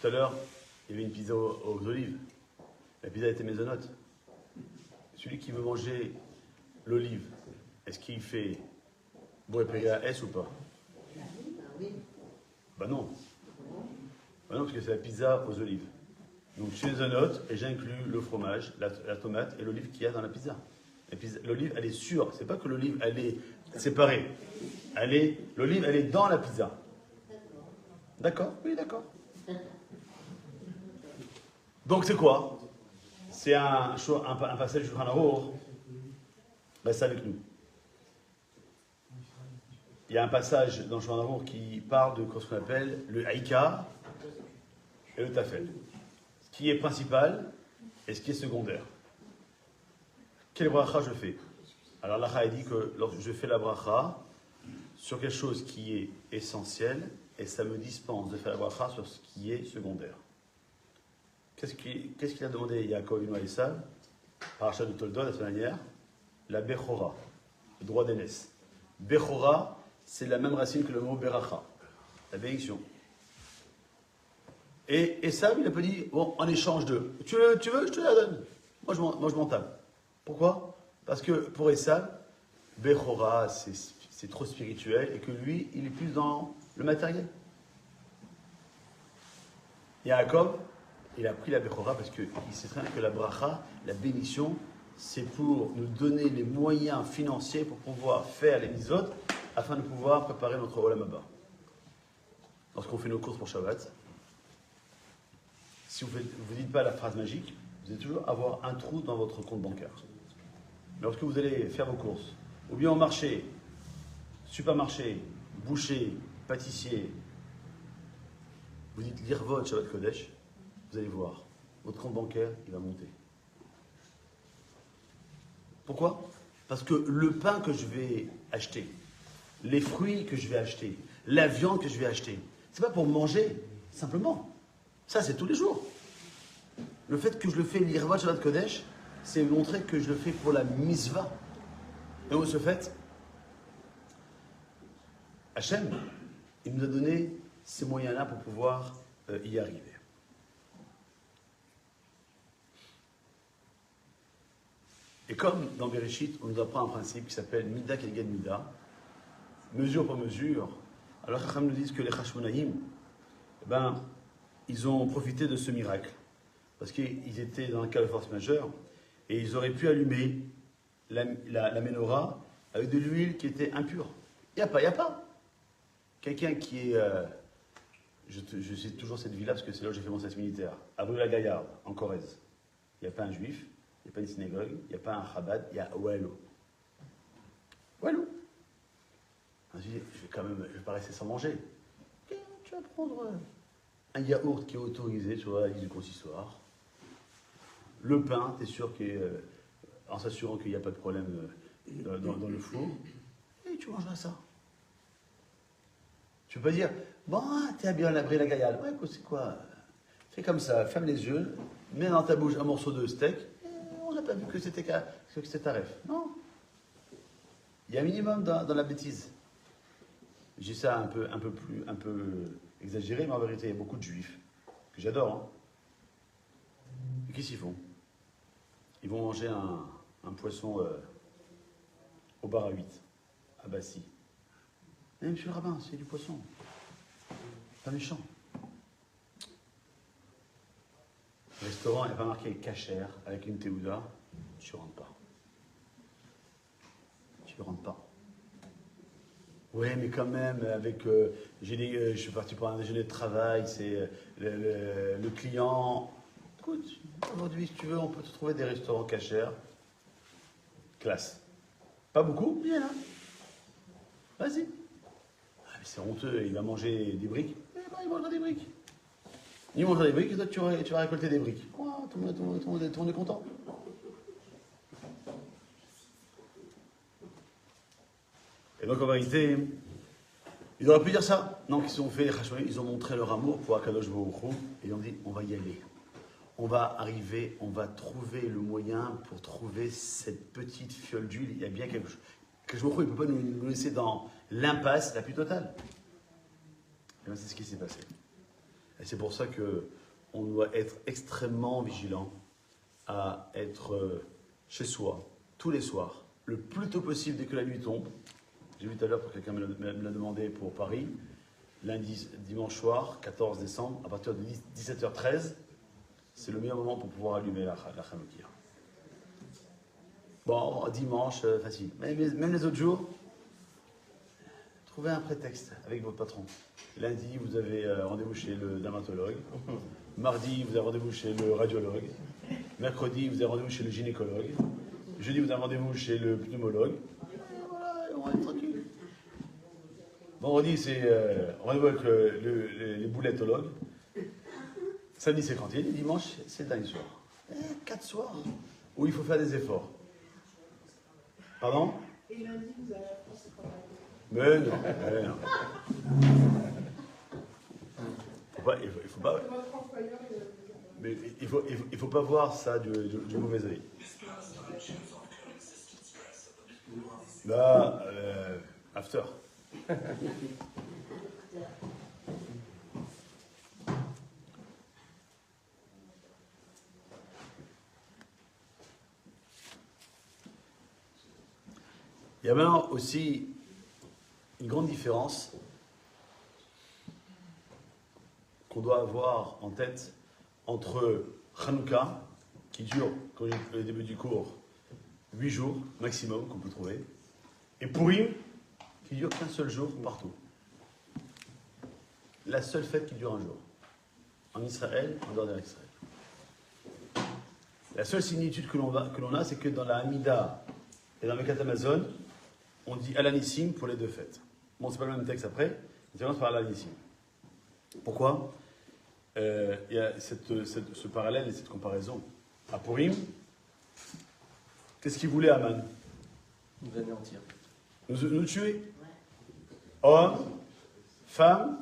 Tout à l'heure, il y avait une pizza aux olives. La pizza était maisonnote. Celui qui veut manger l'olive, est-ce qu'il fait Bourré-Péria S ou pas? Bah non. Bah non, parce que c'est la pizza aux olives. Donc je suis maisonnote et j'inclus le fromage, la tomate et l'olive qu'il y a dans la pizza. L'olive, elle est sûre. C'est pas que l'olive, elle est séparée. L'olive, elle est dans la pizza. D'accord? Oui, d'accord. Donc c'est quoi? C'est un passage du Shulchan Aruch. Reste avec nous. Il y a un passage dans le Shulchan Aruch qui parle de ce qu'on appelle le haïka et le tafel. Ce qui est principal et ce qui est secondaire. Quelle bracha je fais? Alors l'Acha dit que lorsque je fais la bracha sur quelque chose qui est essentiel et ça me dispense de faire la bracha sur ce qui est secondaire. Qu'est-ce qu'il a demandé Yaakov Avinu à Esav? Paracha de Toldot la semaine dernière, la Bechora, le droit d'aînesse. Bechora, c'est la même racine que le mot Beracha, la bénédiction. Et Esav, il a pas dit, bon, en échange de, tu veux, je te la donne. Moi, je m'en tape. Pourquoi? Parce que pour Esav, Bechora, c'est trop spirituel et que lui, il est plus dans le matériel. Yaakov, il a pris la Bechora parce qu'il sait très bien que la bracha, la bénédiction, c'est pour nous donner les moyens financiers pour pouvoir faire les mitzvot afin de pouvoir préparer notre Olam Haba. Lorsqu'on fait nos courses pour Shabbat, si vous ne dites pas la phrase magique, vous allez toujours avoir un trou dans votre compte bancaire. Mais lorsque vous allez faire vos courses, ou bien au marché, supermarché, boucher, pâtissier, vous dites l'Irvot Shabbat Kodesh, vous allez voir, votre compte bancaire, il va monter. Pourquoi? Parce que le pain que je vais acheter, les fruits que je vais acheter, la viande que je vais acheter, c'est pas pour manger, simplement. Ça, c'est tous les jours. Le fait que je le fais l'Irvot Shabbat Kodesh, c'est montrer que je le fais pour la misva. Et au ce fait, Hachem, il nous a donné ces moyens-là pour pouvoir y arriver. Et comme dans Bereshit, on nous apprend un principe qui s'appelle Mida Keged Mida, mesure pour mesure, alors Chacham nous disent que les Hashmonaïm, ils ont profité de ce miracle, parce qu'ils étaient dans un cas de force majeure, et ils auraient pu allumer la menorah avec de l'huile qui était impure. Il n'y a pas. Quelqu'un qui est... je cite toujours cette ville-là, parce que c'est là où j'ai fait mon service militaire, à Rue-la-Gaillarde, en Corrèze. Il n'y a pas un juif, il n'y a pas une synagogue, il n'y a pas un chabad, il y a Wallo. Wallo. Je vais pas rester sans manger. Okay, tu vas prendre un yaourt qui est autorisé sur la liste du consistoire. Le pain, tu es sûr en s'assurant qu'il n'y a pas de problème dans le four. Et tu mangeras ça. Tu peux pas dire, bon, t'es bien à l'abri la gaillade. Ouais, c'est quoi? Fais comme ça, ferme les yeux, mets dans ta bouche un morceau de steak. On n'a pas vu que c'était tarif. Non. Il y a un minimum dans la bêtise. J'ai ça un peu exagéré, mais en vérité, il y a beaucoup de juifs, que j'adore. Hein. Et qu'est-ce qu'ils font? Ils vont manger un poisson au bar à 8, à Bassi. Eh, monsieur le rabbin, c'est du poisson. Pas méchant. Le restaurant, il n'y a pas marqué cachère avec une théouda, tu ne rentres pas. Tu ne rentres pas. Ouais, mais quand même, avec, je suis parti pour un déjeuner de travail, c'est le client. Écoute, aujourd'hui, si tu veux, on peut te trouver des restaurants cachères. Classe. Pas beaucoup, bien là. Vas-y. Ah, mais c'est honteux, il va manger des briques. Eh ben, il mangera des briques. Il mangera des briques et toi, tu vas récolter des briques. Oh, tout le monde est content. Et donc, en vérité, ils auraient pu dire ça. Non, qu'ils ont fait les Hashmonaïm, ils ont montré leur amour pour Akadosh Baruch Hu, et ils ont dit, on va y aller. On va arriver, on va trouver le moyen pour trouver cette petite fiole d'huile. Il y a bien quelque chose. Akadosh Baruch Hu, il ne peut pas nous laisser dans l'impasse la plus totale. Et bien, c'est ce qui s'est passé. Et c'est pour ça qu'on doit être extrêmement vigilant à être chez soi, tous les soirs, le plus tôt possible dès que la nuit tombe. J'ai vu tout à l'heure, pour quelqu'un me l'a demandé pour Paris, dimanche soir, 14 décembre, à partir de 17h13, c'est le meilleur moment pour pouvoir allumer la Hanoukia. Bon, dimanche, facile. Mais même les autres jours, trouvez un prétexte avec votre patron. Lundi, vous avez rendez-vous chez le dermatologue. Mardi, vous avez rendez-vous chez le radiologue. Mercredi, vous avez rendez-vous chez le gynécologue. Jeudi, vous avez rendez-vous chez le pneumologue. Et voilà, on va être tranquille. Vendredi, c'est rendez-vous avec les boulettologues. Samedi, c'est cantine. Et dimanche, c'est le dernier soir. 4 soirs où il faut faire des efforts. Pardon? Et lundi, vous allez à la France au travail. Mais non. Il faut pas. Mais il faut pas voir ça du mauvais œil. Là, after. Il y a maintenant aussi une grande différence qu'on doit avoir en tête entre Hanouka, qui dure, comme j'ai dit au début du cours, 8 jours maximum qu'on peut trouver, et Purim, qui dure qu'un seul jour partout. La seule fête qui dure un jour. En Israël, en dehors d'Israël. La seule similitude que l'on a, c'est que dans la Hamida et dans le Birkat Hamazon, on dit Alanissim pour les deux fêtes. Bon, c'est pas le même texte après, mais on parle Alanissim. Pourquoi il y a ce parallèle et cette comparaison. À Purim, qu'est-ce qu'il voulait Aman? Nous anéantir. Nous tuer. Hommes, femmes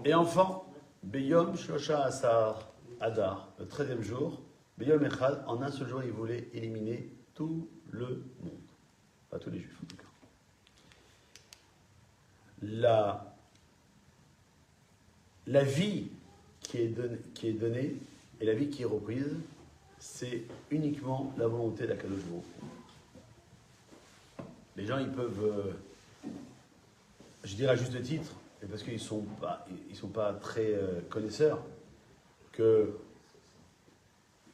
et enfants. Beyom Shlosha Asar Adar, le 13e jour. Beyom Echad, en un seul jour, il voulait éliminer tout le monde. Pas tous les juifs, en tout cas. La vie qui est donnée et la vie qui est reprise, c'est uniquement la volonté d'Akadosh Baruch Hu. Les gens, ils peuvent, je dirais à juste titre, et parce qu'ils sont pas très connaisseurs, que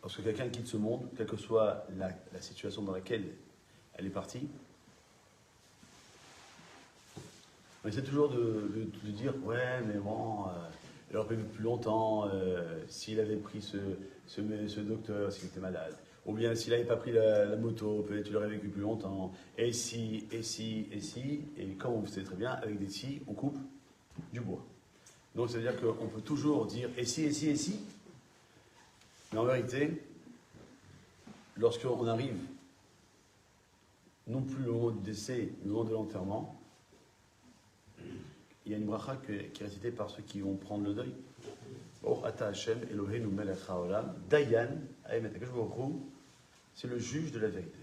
lorsque quelqu'un quitte ce monde, quelle que soit la situation dans laquelle elle est partie, on essaie toujours de dire ouais, mais bon, il aurait pu vivre plus longtemps s'il avait pris ce docteur, s'il était malade. Ou bien s'il n'avait pas pris la moto, peut-être il aurait vécu plus longtemps. Et si. Et comme vous savez très bien, avec des si, on coupe du bois. Donc ça veut dire qu'on peut toujours dire et si. Mais en vérité, lorsqu'on arrive, non plus au moment du décès, mais au moment de l'enterrement, il y a une bracha qui est récitée par ceux qui vont prendre le deuil. Oh, Ata Hashem, Eloheinu melech haolam, Dayan, Aemet HaKadosh Baruch Hu, c'est le juge de la vérité.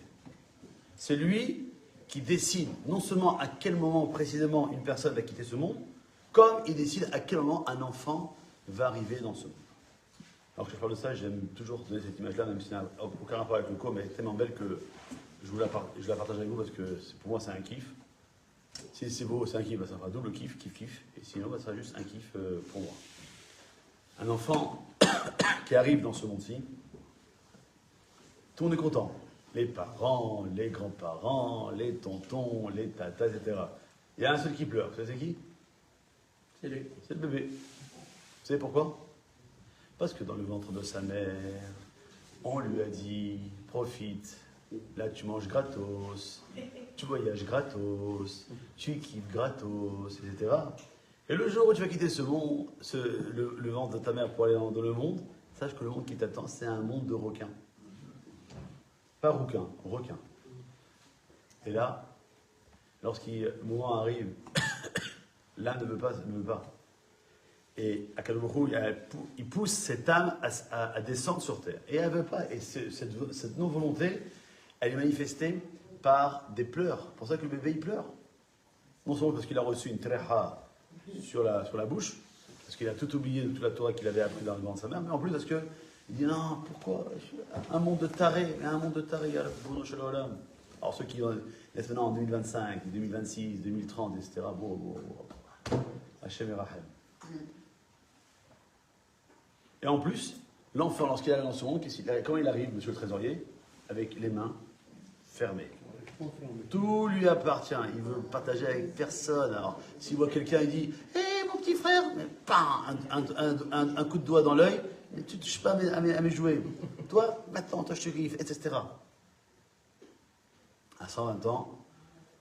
C'est lui qui décide non seulement à quel moment précisément une personne va quitter ce monde, comme il décide à quel moment un enfant va arriver dans ce monde. Alors que je parle de ça, j'aime toujours donner cette image-là, même si ça n'a aucun rapport avec le cours, mais elle est tellement belle que je la partage avec vous parce que pour moi c'est un kiff. Si c'est beau, c'est un kiff, ça fera double kiff. Et sinon, ça sera juste un kiff pour moi. Un enfant qui arrive dans ce monde-ci, tout le monde est content. Les parents, les grands-parents, les tontons, les tatas, etc. Il y a un seul qui pleure. Vous savez c'est qui? C'est lui. C'est le bébé. Vous savez pourquoi? Parce que dans le ventre de sa mère, on lui a dit, profite, là tu manges gratos, tu voyages gratos, tu kiffes gratos, etc. Et le jour où tu vas quitter ce monde, le ventre de ta mère pour aller dans le monde, sache que le monde qui t'attend, c'est un monde de requins. Pas rouquin, requin. Et là, lorsqu'il le moment arrive, l'âme ne veut pas. Et Akadosh Baruch Hu, il pousse cette âme à descendre sur terre. Et elle ne veut pas. Et cette non-volonté, elle est manifestée par des pleurs. C'est pour ça que le bébé, il pleure. Non seulement parce qu'il a reçu une treha sur la bouche, parce qu'il a tout oublié de toute la Torah qu'il avait appris dans le ventre de sa mère, mais en plus parce qu'il dit non, pourquoi un monde de tarés, alors ceux qui naissent maintenant en 2025, 2026, 2030, etc. Hachem et Rachem. Et en plus, l'enfant, lorsqu'il arrive dans ce monde, comment il arrive, monsieur le trésorier? Avec les mains fermées. Tout lui appartient, il veut partager avec personne. Alors, s'il voit quelqu'un, il dit hé, mon petit frère, mais un coup de doigt dans l'œil, tu ne touches pas à mes jouets. Toi, maintenant, toi, je te griffe, etc. À 120 ans,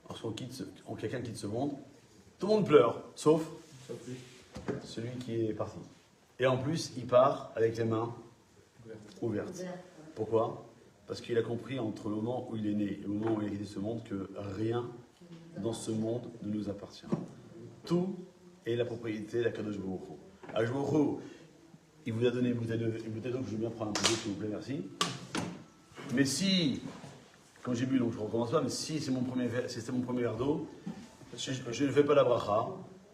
lorsqu'on quelqu'un quitte ce monde, tout le monde pleure, sauf celui qui est parti. Et en plus, il part avec les mains ouvertes. Pourquoi? Parce qu'il a compris entre le moment où il est né et le moment où il a quitté ce monde que rien dans ce monde ne nous appartient. Tout est la propriété d'Akadosh Baruch Hu. Akadosh Baruch Hu, il vous a donné une bouteille d'eau que je veux bien prendre un peu d'eau, s'il vous plaît, merci. Mais si, quand j'ai bu, donc je ne recommence pas, mais si c'est mon premier verre d'eau, je ne fais pas la bracha,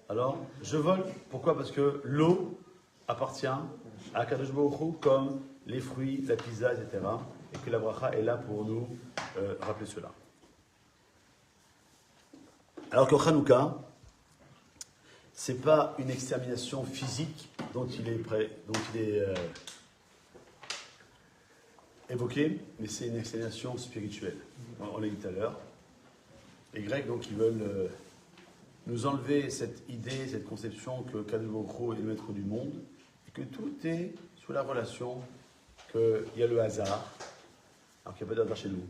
alors je vole. Pourquoi? Parce que l'eau appartient à Akadosh Baruch Hu comme les fruits, la pizza, etc. Et que la bracha est là pour nous rappeler cela. Alors que Hanouka, c'est pas une extermination physique dont il est évoqué, mais c'est une explanation spirituelle. On l'a dit tout à l'heure. Les Grecs, donc, ils veulent nous enlever cette idée, cette conception que Kadosh Baruch Hu est le maître du monde, et que tout est sous la relation qu'il y a le hasard, alors qu'il n'y a pas de hasard chez nous.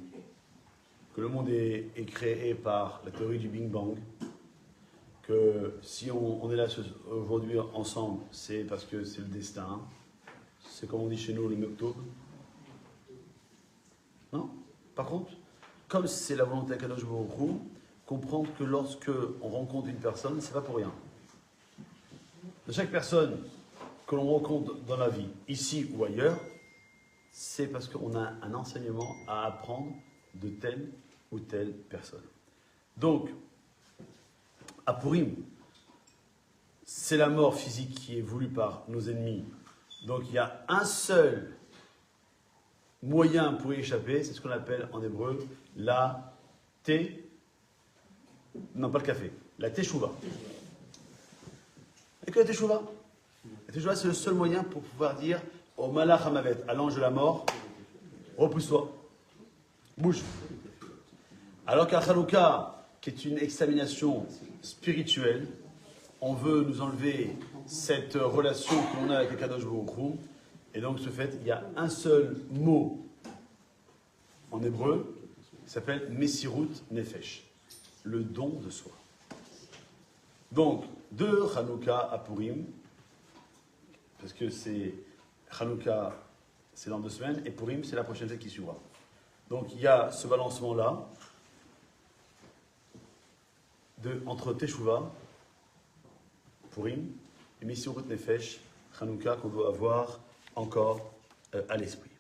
Que le monde est créé par la théorie du Big Bang, que si on est là aujourd'hui ensemble, c'est parce que c'est le destin, c'est comme on dit chez nous le Mektoub. Non? Par contre, comme c'est la volonté de Kadosh Baruch Hu, comprendre que lorsque on rencontre une personne, c'est pas pour rien. De chaque personne que l'on rencontre dans la vie, ici ou ailleurs, c'est parce qu'on a un enseignement à apprendre de telle ou telle personne. Donc, à Purim, c'est la mort physique qui est voulue par nos ennemis. Donc, il y a un seul moyen pour y échapper, c'est ce qu'on appelle en hébreu la non, pas le café, la teshuva. Et que la teshuva? La teshuva, c'est le seul moyen pour pouvoir dire au malach hamavet, à l'ange de la mort, repousse-toi, bouge. Alors qu'à Chanukah, qui est une examination spirituelle, on veut nous enlever cette relation qu'on a avec le Kadosh Baruch Hu, et donc ce fait, il y a un seul mot en hébreu qui s'appelle Messirut Nefesh, le don de soi. Donc, de Chanukah à Purim, parce que c'est Chanukah, c'est dans 2 semaines, et Purim, c'est la prochaine fête qui suivra. Donc, il y a ce balancement-là entre Teshuvah, Purim, et Messirut Nefesh, Chanukah, qu'on doit avoir encore à l'esprit.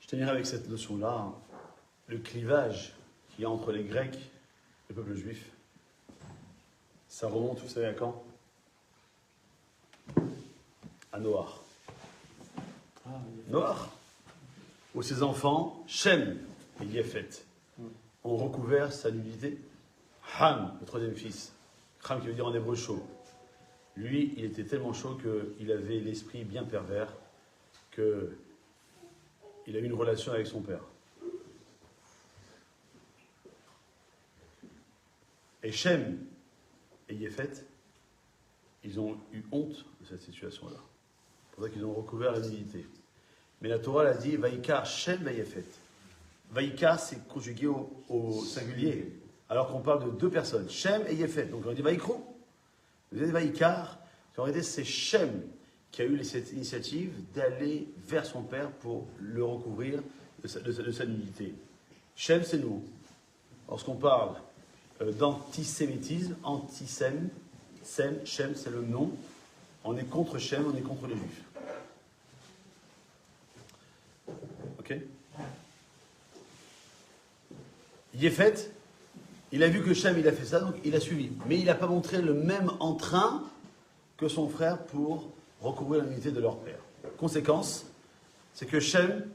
Je terminerai avec cette notion-là, le clivage qu'il y a entre les Grecs et le peuple juif. Ça remonte, vous savez, à quand? À Noach. Noach, où ses enfants, Shem et Yefet, ont recouvert sa nudité. Ham, le troisième fils, Ham qui veut dire en hébreu chaud. Lui, il était tellement chaud qu'il avait l'esprit bien pervers, qu'il a eu une relation avec son père. Et Shem et Yefet, ils ont eu honte de cette situation-là. C'est pour ça qu'ils ont recouvert la nudité. Mais la Torah l'a dit, Vaïkar Shem Vayefet. Vaïkar, c'est conjugué au singulier, alors qu'on parle de 2 personnes, Shem et Yefet. Donc on dit Vaïkrou. Vous avez Vaïkar, en réalité c'est Shem qui a eu cette initiative d'aller vers son père pour le recouvrir de sa nudité. Shem, c'est nous. Lorsqu'on parle d'antisémitisme, antisème, Shem, c'est le nom. On est contre Shem, on est contre les Juifs. Ok? Yefet, il a vu que Shem, il a fait ça, donc il a suivi. Mais il n'a pas montré le même entrain que son frère pour recouvrir l'unité de leur père. Conséquence, c'est que Shem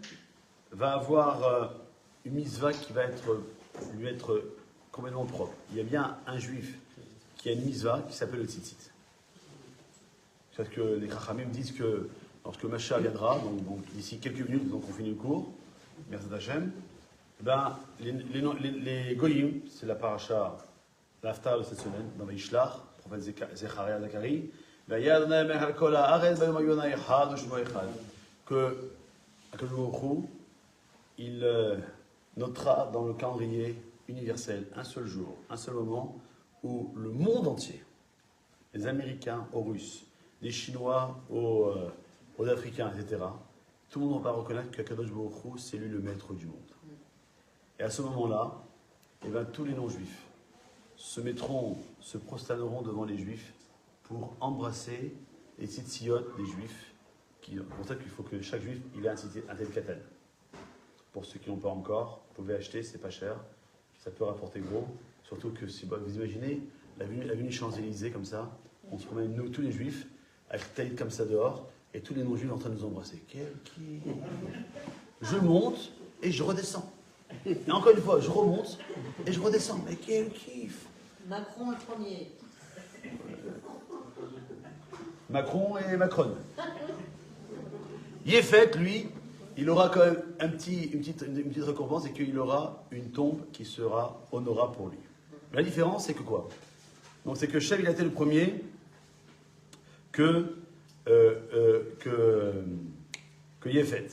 va avoir une mitzvah qui va lui être complètement propre. Il y a bien un juif qui a une mitzvah qui s'appelle le tzitzit. C'est que les Chachamim disent que lorsque Mashiach viendra, donc d'ici quelques minutes, donc on finit le cours, merci Hachem, ben, les Goyim, c'est la paracha, l'aftar de cette semaine, dans Vaishlach, prophète Zecharia Zacharie, que Akadosh Baruch Hu, il notera dans le calendrier universel un seul jour, un seul moment où le monde entier, les Américains aux Russes, des Chinois aux Africains, etc., tout le monde va reconnaître qu'Akadosh Baruch Hu, c'est lui le maître du monde. Et à ce moment-là, eh ben, tous les non-juifs se prosterneront devant les juifs pour embrasser les tzitziyot des juifs. C'est pour ça qu'il faut que chaque juif il ait un tel katan. Pour ceux qui n'ont pas encore, vous pouvez acheter, c'est pas cher, ça peut rapporter gros. Surtout que si vous imaginez l'avenue Champs-Élysées comme ça, on se promène nous tous les juifs avec taille comme ça dehors et tous les non-juifs en train de nous embrasser. je monte et je redescends. Et encore une fois, je remonte et je redescends. Mais quel kiff! Macron le premier. Macron et Macron. Yéfet, lui, il aura quand même une petite récompense, c'est qu'il aura une tombe qui sera honorable pour lui. La différence, c'est que quoi? Donc c'est que Shem, il a été le premier que Yéfet.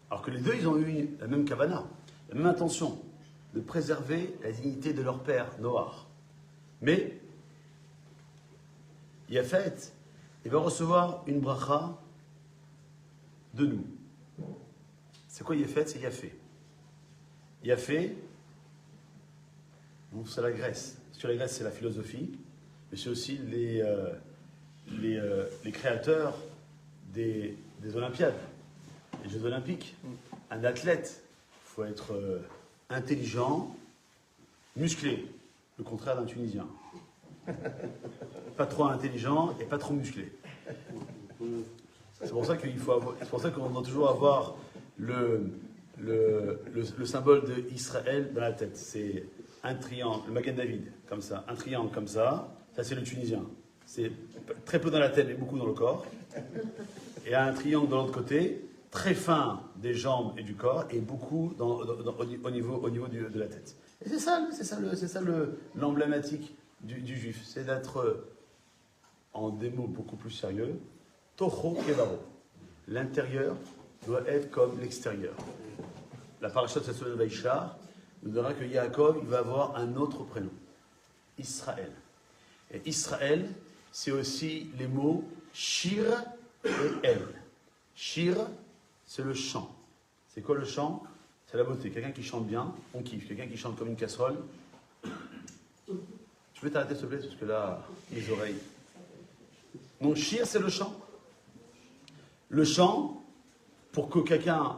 Alors que les deux, ils ont eu la même kavana, la même intention de préserver la dignité de leur père, Noach. Mais Yéfet, il va recevoir une bracha de nous. C'est quoi Yéfet? C'est Yafé. Yafé, donc c'est la Grèce. Parce que la Grèce, c'est la philosophie, mais c'est aussi les créateurs des Olympiades, les Jeux Olympiques. Un athlète, il faut être intelligent, musclé, le contraire d'un Tunisien. Pas trop intelligent et pas trop musclé. C'est pour ça qu'on doit toujours avoir le symbole d'Israël dans la tête. C'est un triangle, le Magen David, comme ça, un triangle comme ça c'est le Tunisien. C'est très peu dans la tête mais beaucoup dans le corps. Et un triangle de l'autre côté, très fin des jambes et du corps et beaucoup au niveau de la tête. Et c'est ça l'emblématique du juif, c'est d'être, en des mots beaucoup plus sérieux, Toho Kevaro. L'intérieur doit être comme l'extérieur. La paracha de cette semaine de Vaïchar nous dira que Yaakov, il va avoir un autre prénom, Israël. Et Israël, c'est aussi les mots Shir et El. Shir, c'est le chant. C'est quoi le chant? C'est la beauté. Quelqu'un qui chante bien, on kiffe. Quelqu'un qui chante comme une casserole. Tu peux t'arrêter s'il te plaît, parce que là, les oreilles. Donc Shir, c'est le chant. Le chant, pour que quelqu'un,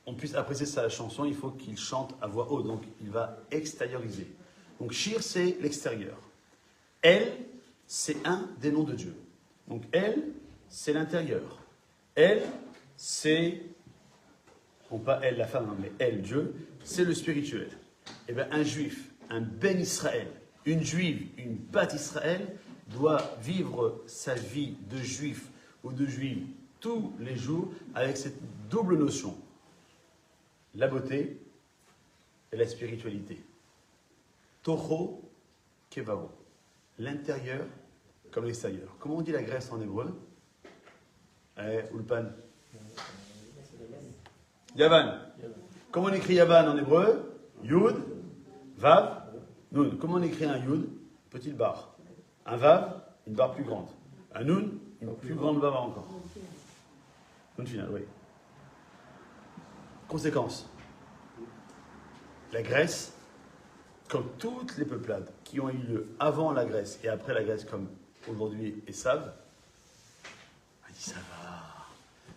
on puisse apprécier sa chanson, il faut qu'il chante à voix haute. Donc il va extérioriser. Donc Shir, c'est l'extérieur. El, c'est un des noms de Dieu. Donc El, c'est l'intérieur. El, c'est, non pas elle la femme, mais elle, Dieu, c'est le spirituel. Et bien un juif, un Ben Israël, une juive, une Bat Israël, doit vivre sa vie de juif ou de juive tous les jours avec cette double notion. La beauté et la spiritualité. Toho Kevaro. L'intérieur comme l'extérieur. Comment on dit la Grèce en hébreu? Ulpan. Yavan. Comment on écrit Yavan en hébreu? Yud, Vav, Nun. Comment on écrit un Yud? Petite barre. Un Vav, une barre plus grande. Un Nun, une plus grande barre encore. Nun finale, oui. Conséquence. La Grèce, comme toutes les peuplades qui ont eu lieu avant la Grèce et après la Grèce, comme aujourd'hui et savent, a dit ça va.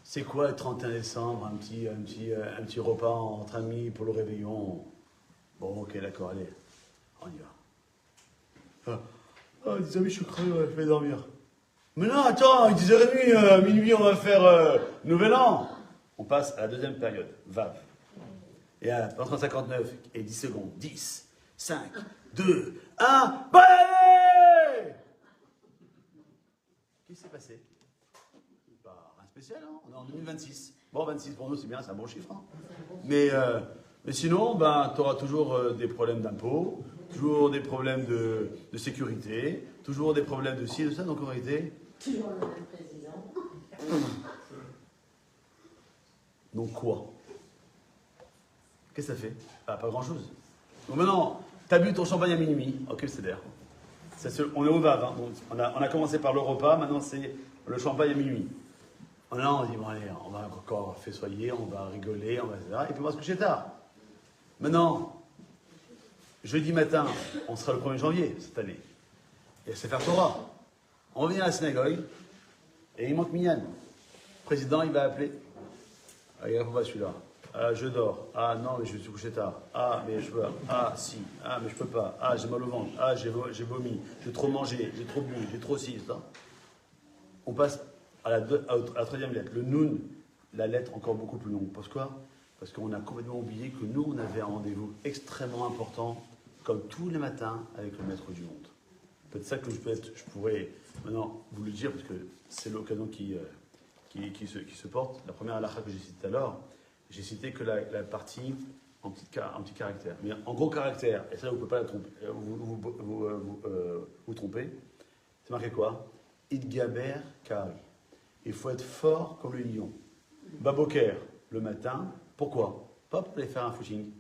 C'est quoi le 31 décembre, un petit repas entre amis pour le réveillon? Bon, ok, d'accord, allez, on y va. Ah, 10h30, je suis crevé, je vais dormir. Mais non, attends, 10h30, minuit, on va faire Nouvel An. On passe à la deuxième période, Vav. Et entre 59 et 10 secondes, 10, 5, 2, 1, bonne année! Qu'est-ce qui s'est passé? Bah, rien de spécial, hein? On est en 2026. Bon, 26 pour nous, c'est bien, c'est un bon chiffre. Hein? Mais sinon, ben, tu auras toujours des problèmes d'impôts, toujours des problèmes de sécurité, toujours des problèmes de ci, de ça, donc en réalité. Toujours le même président. Donc quoi? Qu'est-ce que ça fait? Pas grand-chose. Donc maintenant, t'as bu ton champagne à minuit. Ok, c'est d'air. On est au VAV. Hein. Donc on a commencé par le repas, maintenant c'est le champagne à minuit. Là, on dit, bon allez, on va encore festoyer, on va rigoler, on va etc. Et puis on va se coucher tard. Maintenant, jeudi matin, on sera le 1er janvier cette année. Et c'est faire Torah. On revient à la synagogue, et il manque Minyan. Le président, il va appeler. Ah, il répond pas celui-là. Ah, je dors. Ah, non, mais je suis couché tard. Ah, mais je peux. Ah, si. Ah, mais je peux pas. Ah, j'ai mal au ventre. Ah, j'ai vomi. J'ai trop mangé. J'ai trop bu. J'ai trop ci, ça. On passe à la troisième lettre. Le Nun, la lettre encore beaucoup plus longue. Pourquoi? Parce qu'on a complètement oublié que nous, on avait un rendez-vous extrêmement important, comme tous les matins, avec le maître du monde. Peut-être ça que je pourrais maintenant vous le dire, parce que c'est l'occasion qui se porte. La première halakha que j'ai citée tout à l'heure, j'ai cité que la partie en petit caractère. Mais en gros caractère, et ça vous ne pouvez pas vous tromper, c'est marqué quoi? Idgaber Kari. Il faut être fort comme le lion. Baboker, le matin. Pourquoi? Pas pour aller faire un footing,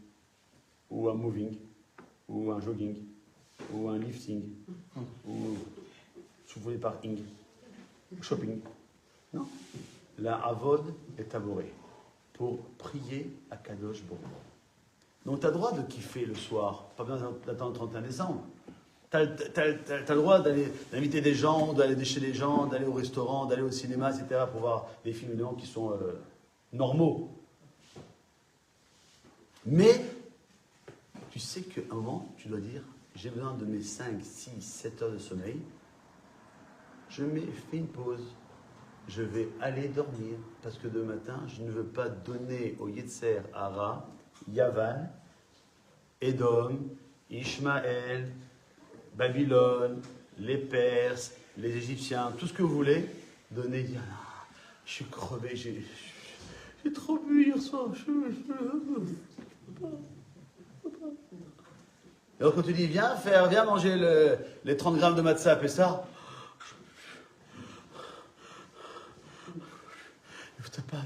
ou un moving, ou un jogging, ou un lifting, ou soufflé par ing, shopping. Non. La avod est taboré pour prier à Kadosh Baruch. Donc tu as le droit de kiffer le soir, pas besoin d'attendre le 31 décembre. Tu as le droit d'inviter des gens, d'aller chez les gens, d'aller au restaurant, d'aller au cinéma, etc. pour voir des films évidemment qui sont normaux. Mais tu sais qu'à un moment, tu dois dire, j'ai besoin de mes 5, 6, 7 heures de sommeil, je fais une pause. Je vais aller dormir parce que demain matin, je ne veux pas donner au Yetzer Hara, Yavan, Édom, Ishmaël, Babylone, les Perses, les Égyptiens, tout ce que vous voulez, donner, dire, ah, je suis crevé, j'ai trop bu hier soir. Et donc quand tu dis, viens manger les 30 grammes de matzah à Pessah,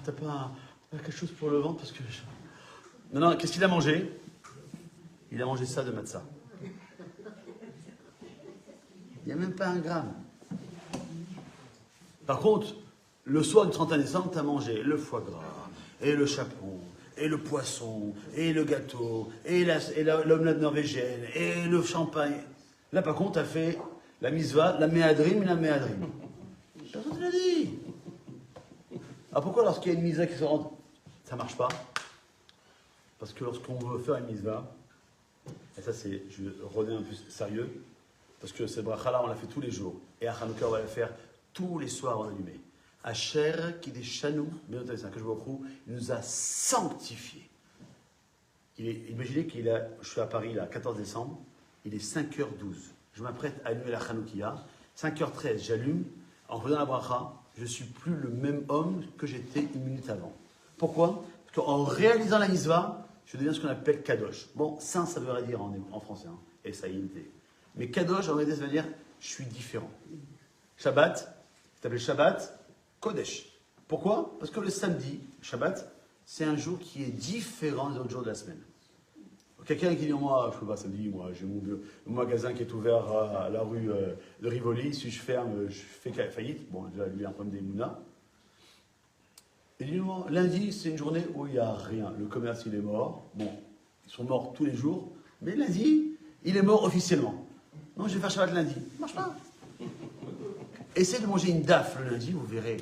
t'as pas quelque chose pour le ventre parce que... Non, qu'est-ce qu'il a mangé? Il a mangé ça de matzah. Il n'y a même pas un gramme. Par contre, le soir du 31 décembre, tu as mangé le foie gras, et le chapon, et le poisson, et le gâteau, et l'omelette norvégienne, et le champagne. Là, par contre, tu as fait la misva, la méhadrim. Personne ne te l'a dit. Ah, pourquoi lorsqu'il y a une misva qui se rentre, ça ne marche pas? Parce que lorsqu'on veut faire une misva, et ça c'est, je reviens un peu sérieux, parce que cette bracha-là, on l'a fait tous les jours, et à Hanouka, on va la faire tous les soirs en allumé. Asher qui des chanou, bien entendu, c'est un que je il nous a sanctifiés. Imaginez je suis à Paris, là, 14 décembre, il est 5h12. Je m'apprête à allumer la Hanoukia, 5h13, j'allume, en faisant la bracha, je ne suis plus le même homme que j'étais une minute avant. Pourquoi? Parce qu'en réalisant la misva, je deviens ce qu'on appelle kadosh. Bon, saint, ça veut dire en français, hein, et ça y est. Mais kadosh, en réalité, ça veut dire je suis différent. Shabbat, c'est appelé Shabbat, Kodesh. Pourquoi? Parce que le samedi, Shabbat, c'est un jour qui est différent des autres jours de la semaine. Quelqu'un qui dit, moi, je ne peux pas samedi, moi, j'ai mon magasin qui est ouvert à la rue de Rivoli, si je ferme, je fais faillite. Bon, déjà, lui, il a un problème des Mouna. Et dit, moi, lundi, c'est une journée où il n'y a rien. Le commerce, il est mort. Bon, ils sont morts tous les jours. Mais lundi, il est mort officiellement. Non, je vais faire Shabbat lundi. Ça ne marche pas. Essayez de manger une daf le lundi, vous verrez.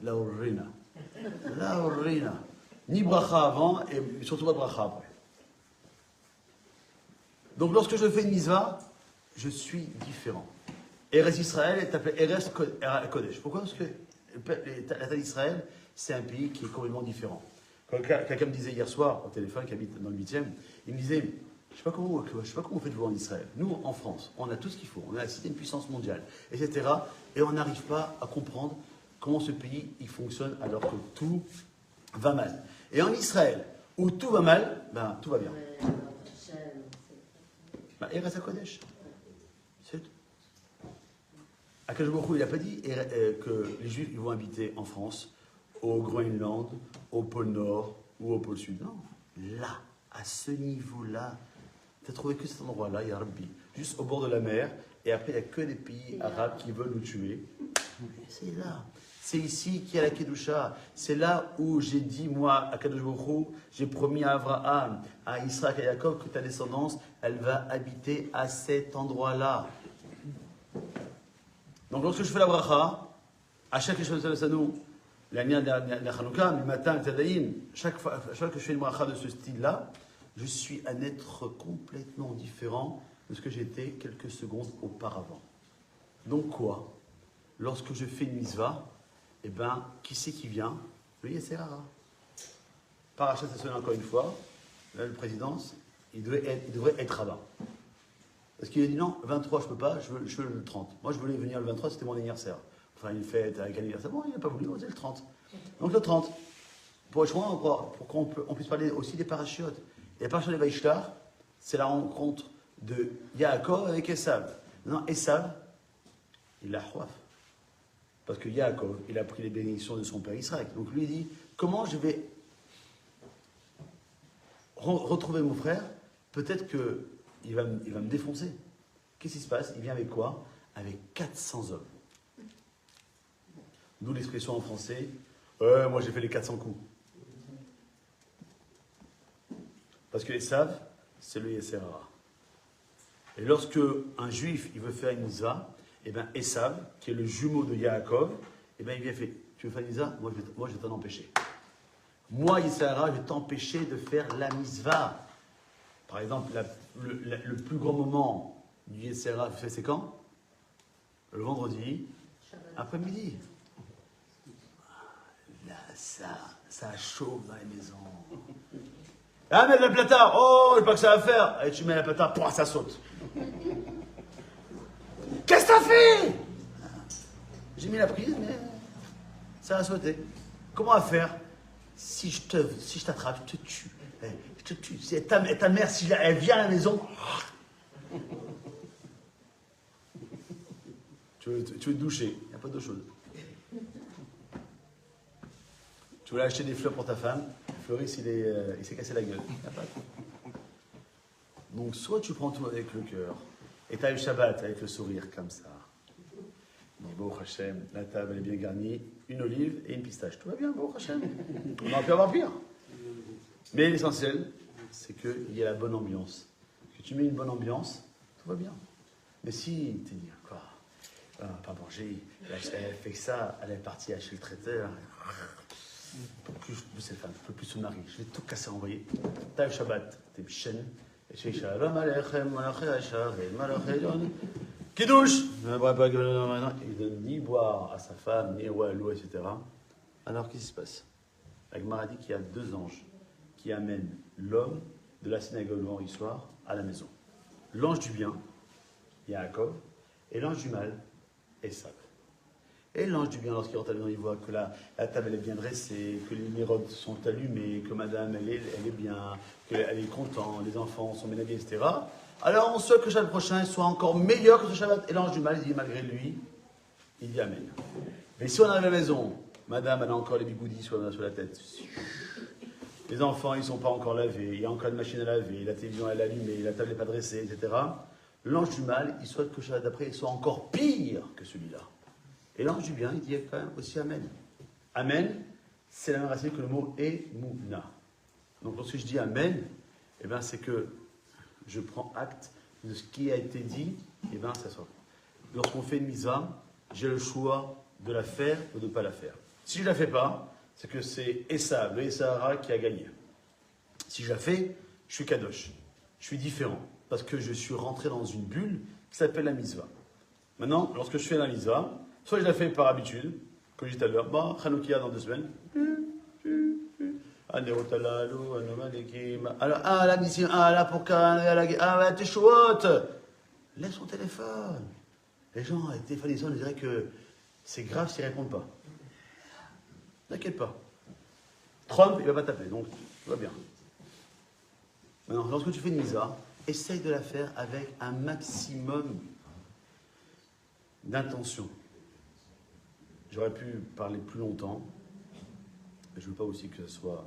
La urina. Ni bracha avant, et surtout pas de bracha après. Donc lorsque je fais une misva, je suis différent. Eretz Israël est appelé Eretz Kodesh. Pourquoi? Parce que la terre d'Israël, c'est un pays qui est complètement différent. Quand quelqu'un me disait hier soir, au téléphone, qui habite dans le 8e, il me disait, je ne sais pas comment vous faites vous en Israël. Nous, en France, on a tout ce qu'il faut. On a la cité de puissance mondiale, etc. Et on n'arrive pas à comprendre comment ce pays il fonctionne alors que tout va mal. Et en Israël, où tout va mal, ben, tout va bien. Eretz Kodesh. C'est tout. Akadosh Baruch Hu, il n'a pas dit que les Juifs ils vont habiter en France, au Groenland, au pôle Nord ou au pôle Sud. Non. Là, à ce niveau-là, tu n'as trouvé que cet endroit-là, il y a Rabbi, juste au bord de la mer, et après, il n'y a que des pays arabes qui veulent nous tuer. C'est là. C'est ici qu'il y a la Kedusha. C'est là où j'ai dit, moi, à Kadosh Baruch Hu, j'ai promis à Abraham, à Israël et à Jacob que ta descendance, elle va habiter à cet endroit-là. Donc, lorsque je fais la bracha, à chaque échelle de Sanou, la Chanukah, le matin, le Tadaïm, chaque fois que je fais une bracha de ce style-là, je suis un être complètement différent de ce que j'étais quelques secondes auparavant. Donc quoi? Lorsque je fais une misva, eh bien, qui c'est qui vient? Le Yeserara. Parachat se encore une fois, là, le président, il devrait être rabbin. Parce qu'il a dit non, le 23 je peux pas, je veux le 30. Moi je voulais venir le 23, c'était mon anniversaire. Enfin une fête avec anniversaire. Bon, il n'a pas voulu, c'est le 30. Donc le 30. Pour qu'on puisse parler aussi des parachutes. Et la parachute de Vaishtar, c'est la rencontre de Yaakov avec Esav. Non, Esav, il a soif. Parce que Yaakov, il a pris les bénédictions de son père Israël. Donc lui il dit, comment je vais retrouver mon frère? Peut-être qu'il va me défoncer. Qu'est-ce qui se passe? Il vient avec quoi? Avec 400 hommes. D'où l'expression en français, moi j'ai fait les 400 coups. Parce que Esav, c'est le Yeserara. Et lorsque un juif il veut faire une mitzvah, et bien Esav, qui est le jumeau de Yaakov, et bien il vient faire, tu veux faire une mitzvah? Moi je vais t'en empêcher. Moi, Yeserara, je vais t'empêcher de faire la mitzvah. Par exemple, le plus grand moment du Yeserara, c'est quand? Le vendredi, après-midi. Là, ça chauffe dans les maisons. Ah, mais la plata, oh, je sais pas que ça va faire. Et tu mets la plata, pouah, ça saute. Qu'est-ce que t'as fait? J'ai mis la prise, mais ça a sauté. Comment faire? Si je t'attrape, je te tue. Je te tue. Ta mère, si elle vient à la maison. Tu veux te doucher. Il n'y a pas d'autre chose. Tu voulais acheter des fleurs pour ta femme. Floris, il s'est cassé la gueule. Donc, soit tu prends tout avec le cœur, et tu as le Shabbat avec le sourire comme ça. Mais bon, Hachem, la table elle est bien garnie, une olive et une pistache. Tout va bien, bon Hachem. On aurait pu avoir pire. Mais l'essentiel, c'est qu'il y a la bonne ambiance. Que tu mets une bonne ambiance, tout va bien. Mais si tu dis, quoi, pas manger, elle fait que ça, elle est partie acheter le traiteur. Cette femme, je peux plus se marier, je vais tout casser, envoyer. T'as le Shabbat, t'es bichen, et tu dis Shalom Aleichem, Malachei Ashar, et Malachei Yon. Kiddush! Il ne donne ni boire à sa femme, ni à l'eau, etc. Alors qu'est-ce qui se passe? La Gemara dit qu'il y a deux anges qui amènent l'homme de la synagogue le vendredi soir à la maison. L'ange du bien, Yaakov, et l'ange du mal, Esav. Et l'ange du bien, lorsqu'il rentre à la maison, il voit que la table elle est bien dressée, que les miroirs sont allumés, que madame elle est bien, qu'elle est contente, les enfants sont bien habillés, etc. Alors on souhaite que le Shabbat prochain soit encore meilleur que ce Shabbat. Et l'ange du mal, il dit malgré lui, il dit Amen. Mais si on arrive à la maison, madame elle a encore les bigoudis sur la tête. Les enfants ils ne sont pas encore lavés, il y a encore une machine à laver, la télévision elle est allumée, la table n'est pas dressée, etc. L'ange du mal, il souhaite que le Shabbat d'après soit encore pire que celui-là. Et l'ange du bien, il dit quand même aussi Amen. Amen, c'est la même racine que le mot Emouna. Donc lorsque je dis Amen, eh ben, c'est que je prends acte de ce qui a été dit, et bien ça sort. Lorsqu'on fait une mitzvah, j'ai le choix de la faire ou de ne pas la faire. Si je ne la fais pas, c'est que c'est Esav, le Yeserara qui a gagné. Si je la fais, je suis kadosh. Je suis différent. Parce que je suis rentré dans une bulle qui s'appelle la mitzvah. Maintenant, lorsque je fais la mitzvah, soit je la fais par habitude, comme je disais tout à l'heure, bah, Hanoukia dans 2 semaines. Alors, la mission, la pourquoi, t'es chouette. Laisse ton téléphone. Les gens, avec le téléphone, ils diraient que c'est grave s'ils ne répondent pas. T'inquiète pas. Trump, il ne va pas taper, donc tout va bien. Maintenant, lorsque tu fais une misa, essaye de la faire avec un maximum d'intention. J'aurais pu parler plus longtemps, mais je ne veux pas aussi que ce soit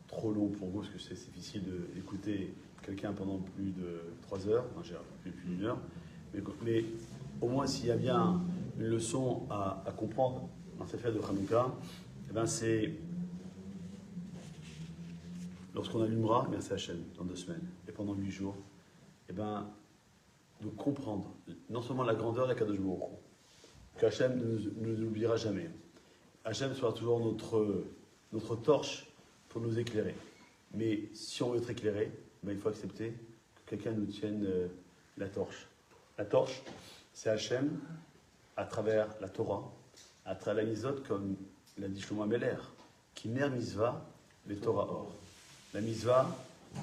trop long pour vous, parce que c'est difficile d'écouter quelqu'un pendant plus de 3 heures, enfin, j'ai plus d'1 heure, mais au moins s'il y a bien une leçon à comprendre dans cette fête de Hanouka, eh ben c'est lorsqu'on allumera, c'est Hachem dans 2 semaines, et pendant 8 jours, eh ben, de comprendre non seulement la grandeur de la Kadosh Baruch Hu, qu'Hachem ne nous oubliera jamais. Hachem sera toujours notre torche pour nous éclairer. Mais si on veut être éclairé, ben, il faut accepter que quelqu'un nous tienne la torche. La torche, c'est Hachem à travers la Torah, à travers la Mizot, comme l'a dit Shlomo Ameler. Qui ner mitzvah, les Torah or. La mitzvah,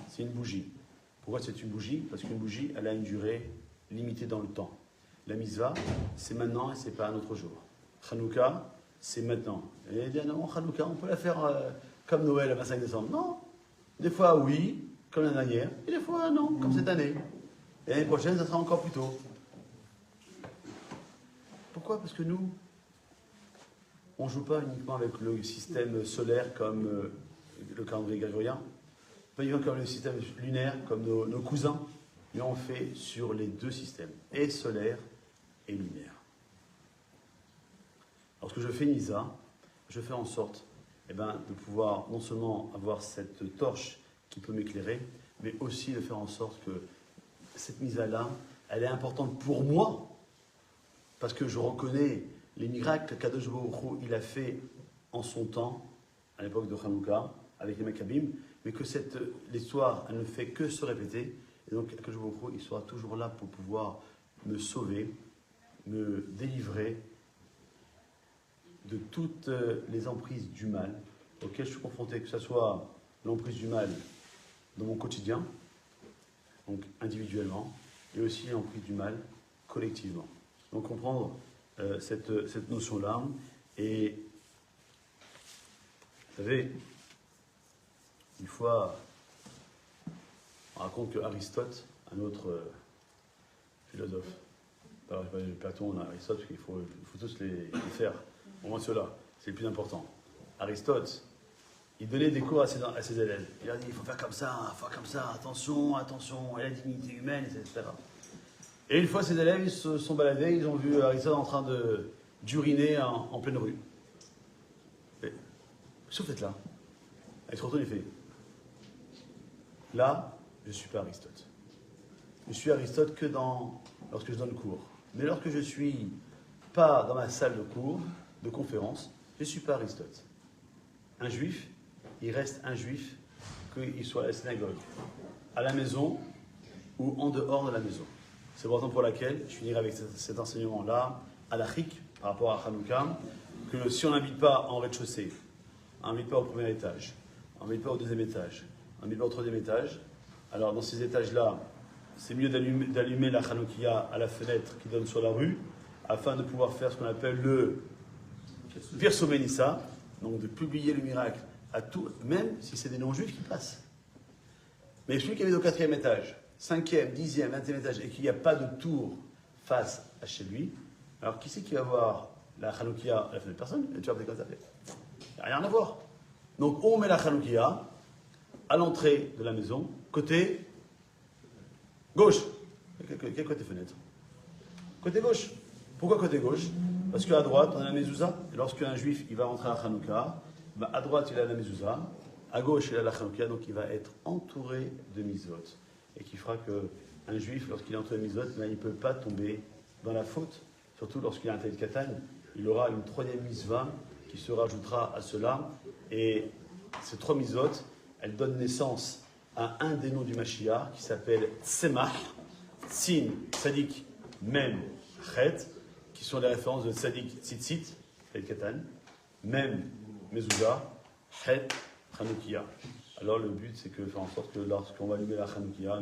c'est une bougie. Pourquoi c'est une bougie? Parce qu'une bougie, elle a une durée limitée dans le temps. La mitzvah, c'est maintenant et c'est pas un autre jour. Hanouka, c'est maintenant. Et bien non, Hanouka, on peut la faire comme Noël le 25 décembre. Non. Des fois, oui, comme l'année dernière. Et des fois, non, comme cette année. Et l'année prochaine, ça sera encore plus tôt. Pourquoi? Parce que nous, on ne joue pas uniquement avec le système solaire comme le calendrier grégorien, pas uniquement comme le système lunaire, comme nos cousins, mais on fait sur les deux systèmes, et solaire et lunaire. Lorsque je fais Nisa, je fais en sorte de pouvoir non seulement avoir cette torche qui peut m'éclairer, mais aussi de faire en sorte que cette Nisa-là, elle est importante pour moi, parce que je reconnais les miracles qu'Akadosh Baruch Hu, il a fait en son temps, à l'époque de Hanouka, avec les Maccabim, mais que l'histoire, elle ne fait que se répéter, et donc Akadosh Baruch Hu, il sera toujours là pour pouvoir me sauver, me délivrer de toutes les emprises du mal auxquelles je suis confronté, que ce soit l'emprise du mal dans mon quotidien, donc individuellement, et aussi l'emprise du mal collectivement. Donc comprendre cette notion-là, et vous savez, une fois, on raconte que Aristote, un autre philosophe, Platon, on a Aristote, parce qu'il faut tous les faire, au moins ceux-là, c'est le plus important. Aristote, il donnait des cours à ses élèves. Il leur dit, il faut faire comme ça, attention, attention, à la dignité humaine, etc. Et une fois, ses élèves, ils se sont baladés, ils ont vu Aristote en train d'uriner en pleine rue. Qu'est-ce que vous faites là? Il se retourne et fait, là, je ne suis pas Aristote. Je suis Aristote que lorsque je donne le cours. Mais lorsque je ne suis pas dans ma salle de cours, de conférence, je ne suis pas Aristote. Un juif, il reste un juif, qu'il soit à la synagogue, à la maison ou en dehors de la maison. C'est la raison pour laquelle je finirai avec cet enseignement-là, à la halachique, par rapport à Hanouka, que si on n'habite pas en rez-de-chaussée, on n'habite pas au premier étage, on n'habite pas au deuxième étage, on n'habite pas au troisième étage, alors dans ces étages-là, c'est mieux d'allumer la Hanoukia à la fenêtre qui donne sur la rue, afin de pouvoir faire ce qu'on appelle le Pirsomenissa, donc de publier le miracle à tout, même si c'est des non-juifs qui passent. Mais celui qui est au quatrième étage, 5e, 10e, 20e étage, et qu'il n'y a pas de tour face à chez lui, alors qui c'est qui va voir la Hanoukia à la fenêtre? Personne. Et tu vas comme ça fait. Il n'y a rien à voir. Donc on met la Hanoukia à l'entrée de la maison, côté gauche. Quel côté fenêtre? Côté gauche. Pourquoi côté gauche? Parce qu'à droite, on a la mezouza. Et lorsqu'un juif il va rentrer à la Hanouka, à droite, il a la mezouza, à gauche, il a la Hanouka, donc il va être entouré de mitzvot. Et qui fera qu'un juif, lorsqu'il est entouré de mitzvot, il ne peut pas tomber dans la faute. Surtout lorsqu'il a un tel katan, il aura une troisième mitzvah qui se rajoutera à cela. Et ces trois mitzvot, elles donnent naissance à un des noms du Mashiach qui s'appelle Tzemach, Tzin, Tzadik, Mem, Chet, qui sont les références de Tzadik, Tzitzit, tel katan, Mem, Mezouza, Het, Hanoukia. Alors le but, c'est que faire en sorte que lorsqu'on va allumer la Hanoukia,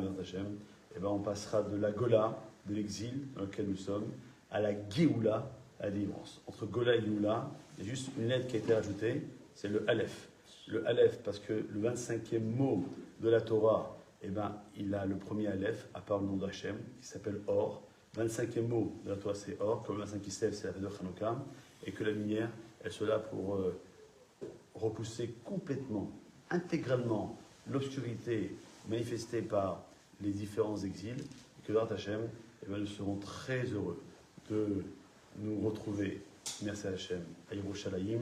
on passera de la Gola, de l'exil dans lequel nous sommes, à la Géoula, à la délivrance. Entre Gola et Géoula, il y a juste une lettre qui a été ajoutée, c'est le Aleph. Le Aleph, parce que le 25e mot de la Torah, il a le premier Aleph, à part le nom d'Hachem, qui s'appelle Or. 25e mot de la Torah, c'est Or, comme le 25 Kislev, c'est la fête de Hanouka, et que la lumière, elle soit là pour repousser complètement, intégralement, l'obscurité manifestée par les différents exils, et que dans Hachem, nous serons très heureux de nous retrouver, merci à Hachem, à Yerushalayim,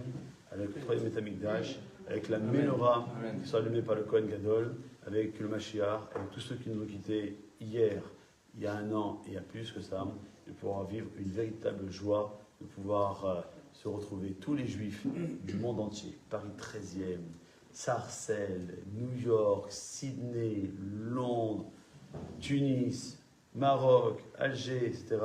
avec le troisième Betamikdash, avec la Menorah qui sera allumée par le Kohen Gadol, avec le Mashiach, avec tous ceux qui nous ont quittés hier, il y a un an et il y a plus que ça, de pouvoir vivre une véritable joie, de pouvoir se retrouver tous les Juifs du monde entier, Paris 13e, Sarcelles, New York, Sydney, Londres, Tunis, Maroc, Alger, etc.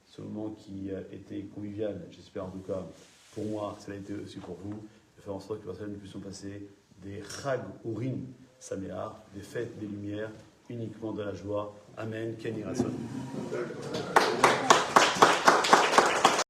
Ce moment qui était convivial, j'espère en tout cas, pour moi, cela a été aussi pour vous, de faire en sorte que nous puissions passer des Chag Urim Sameach, des fêtes des lumières, uniquement de la joie. Amen. Ken Yiratzon.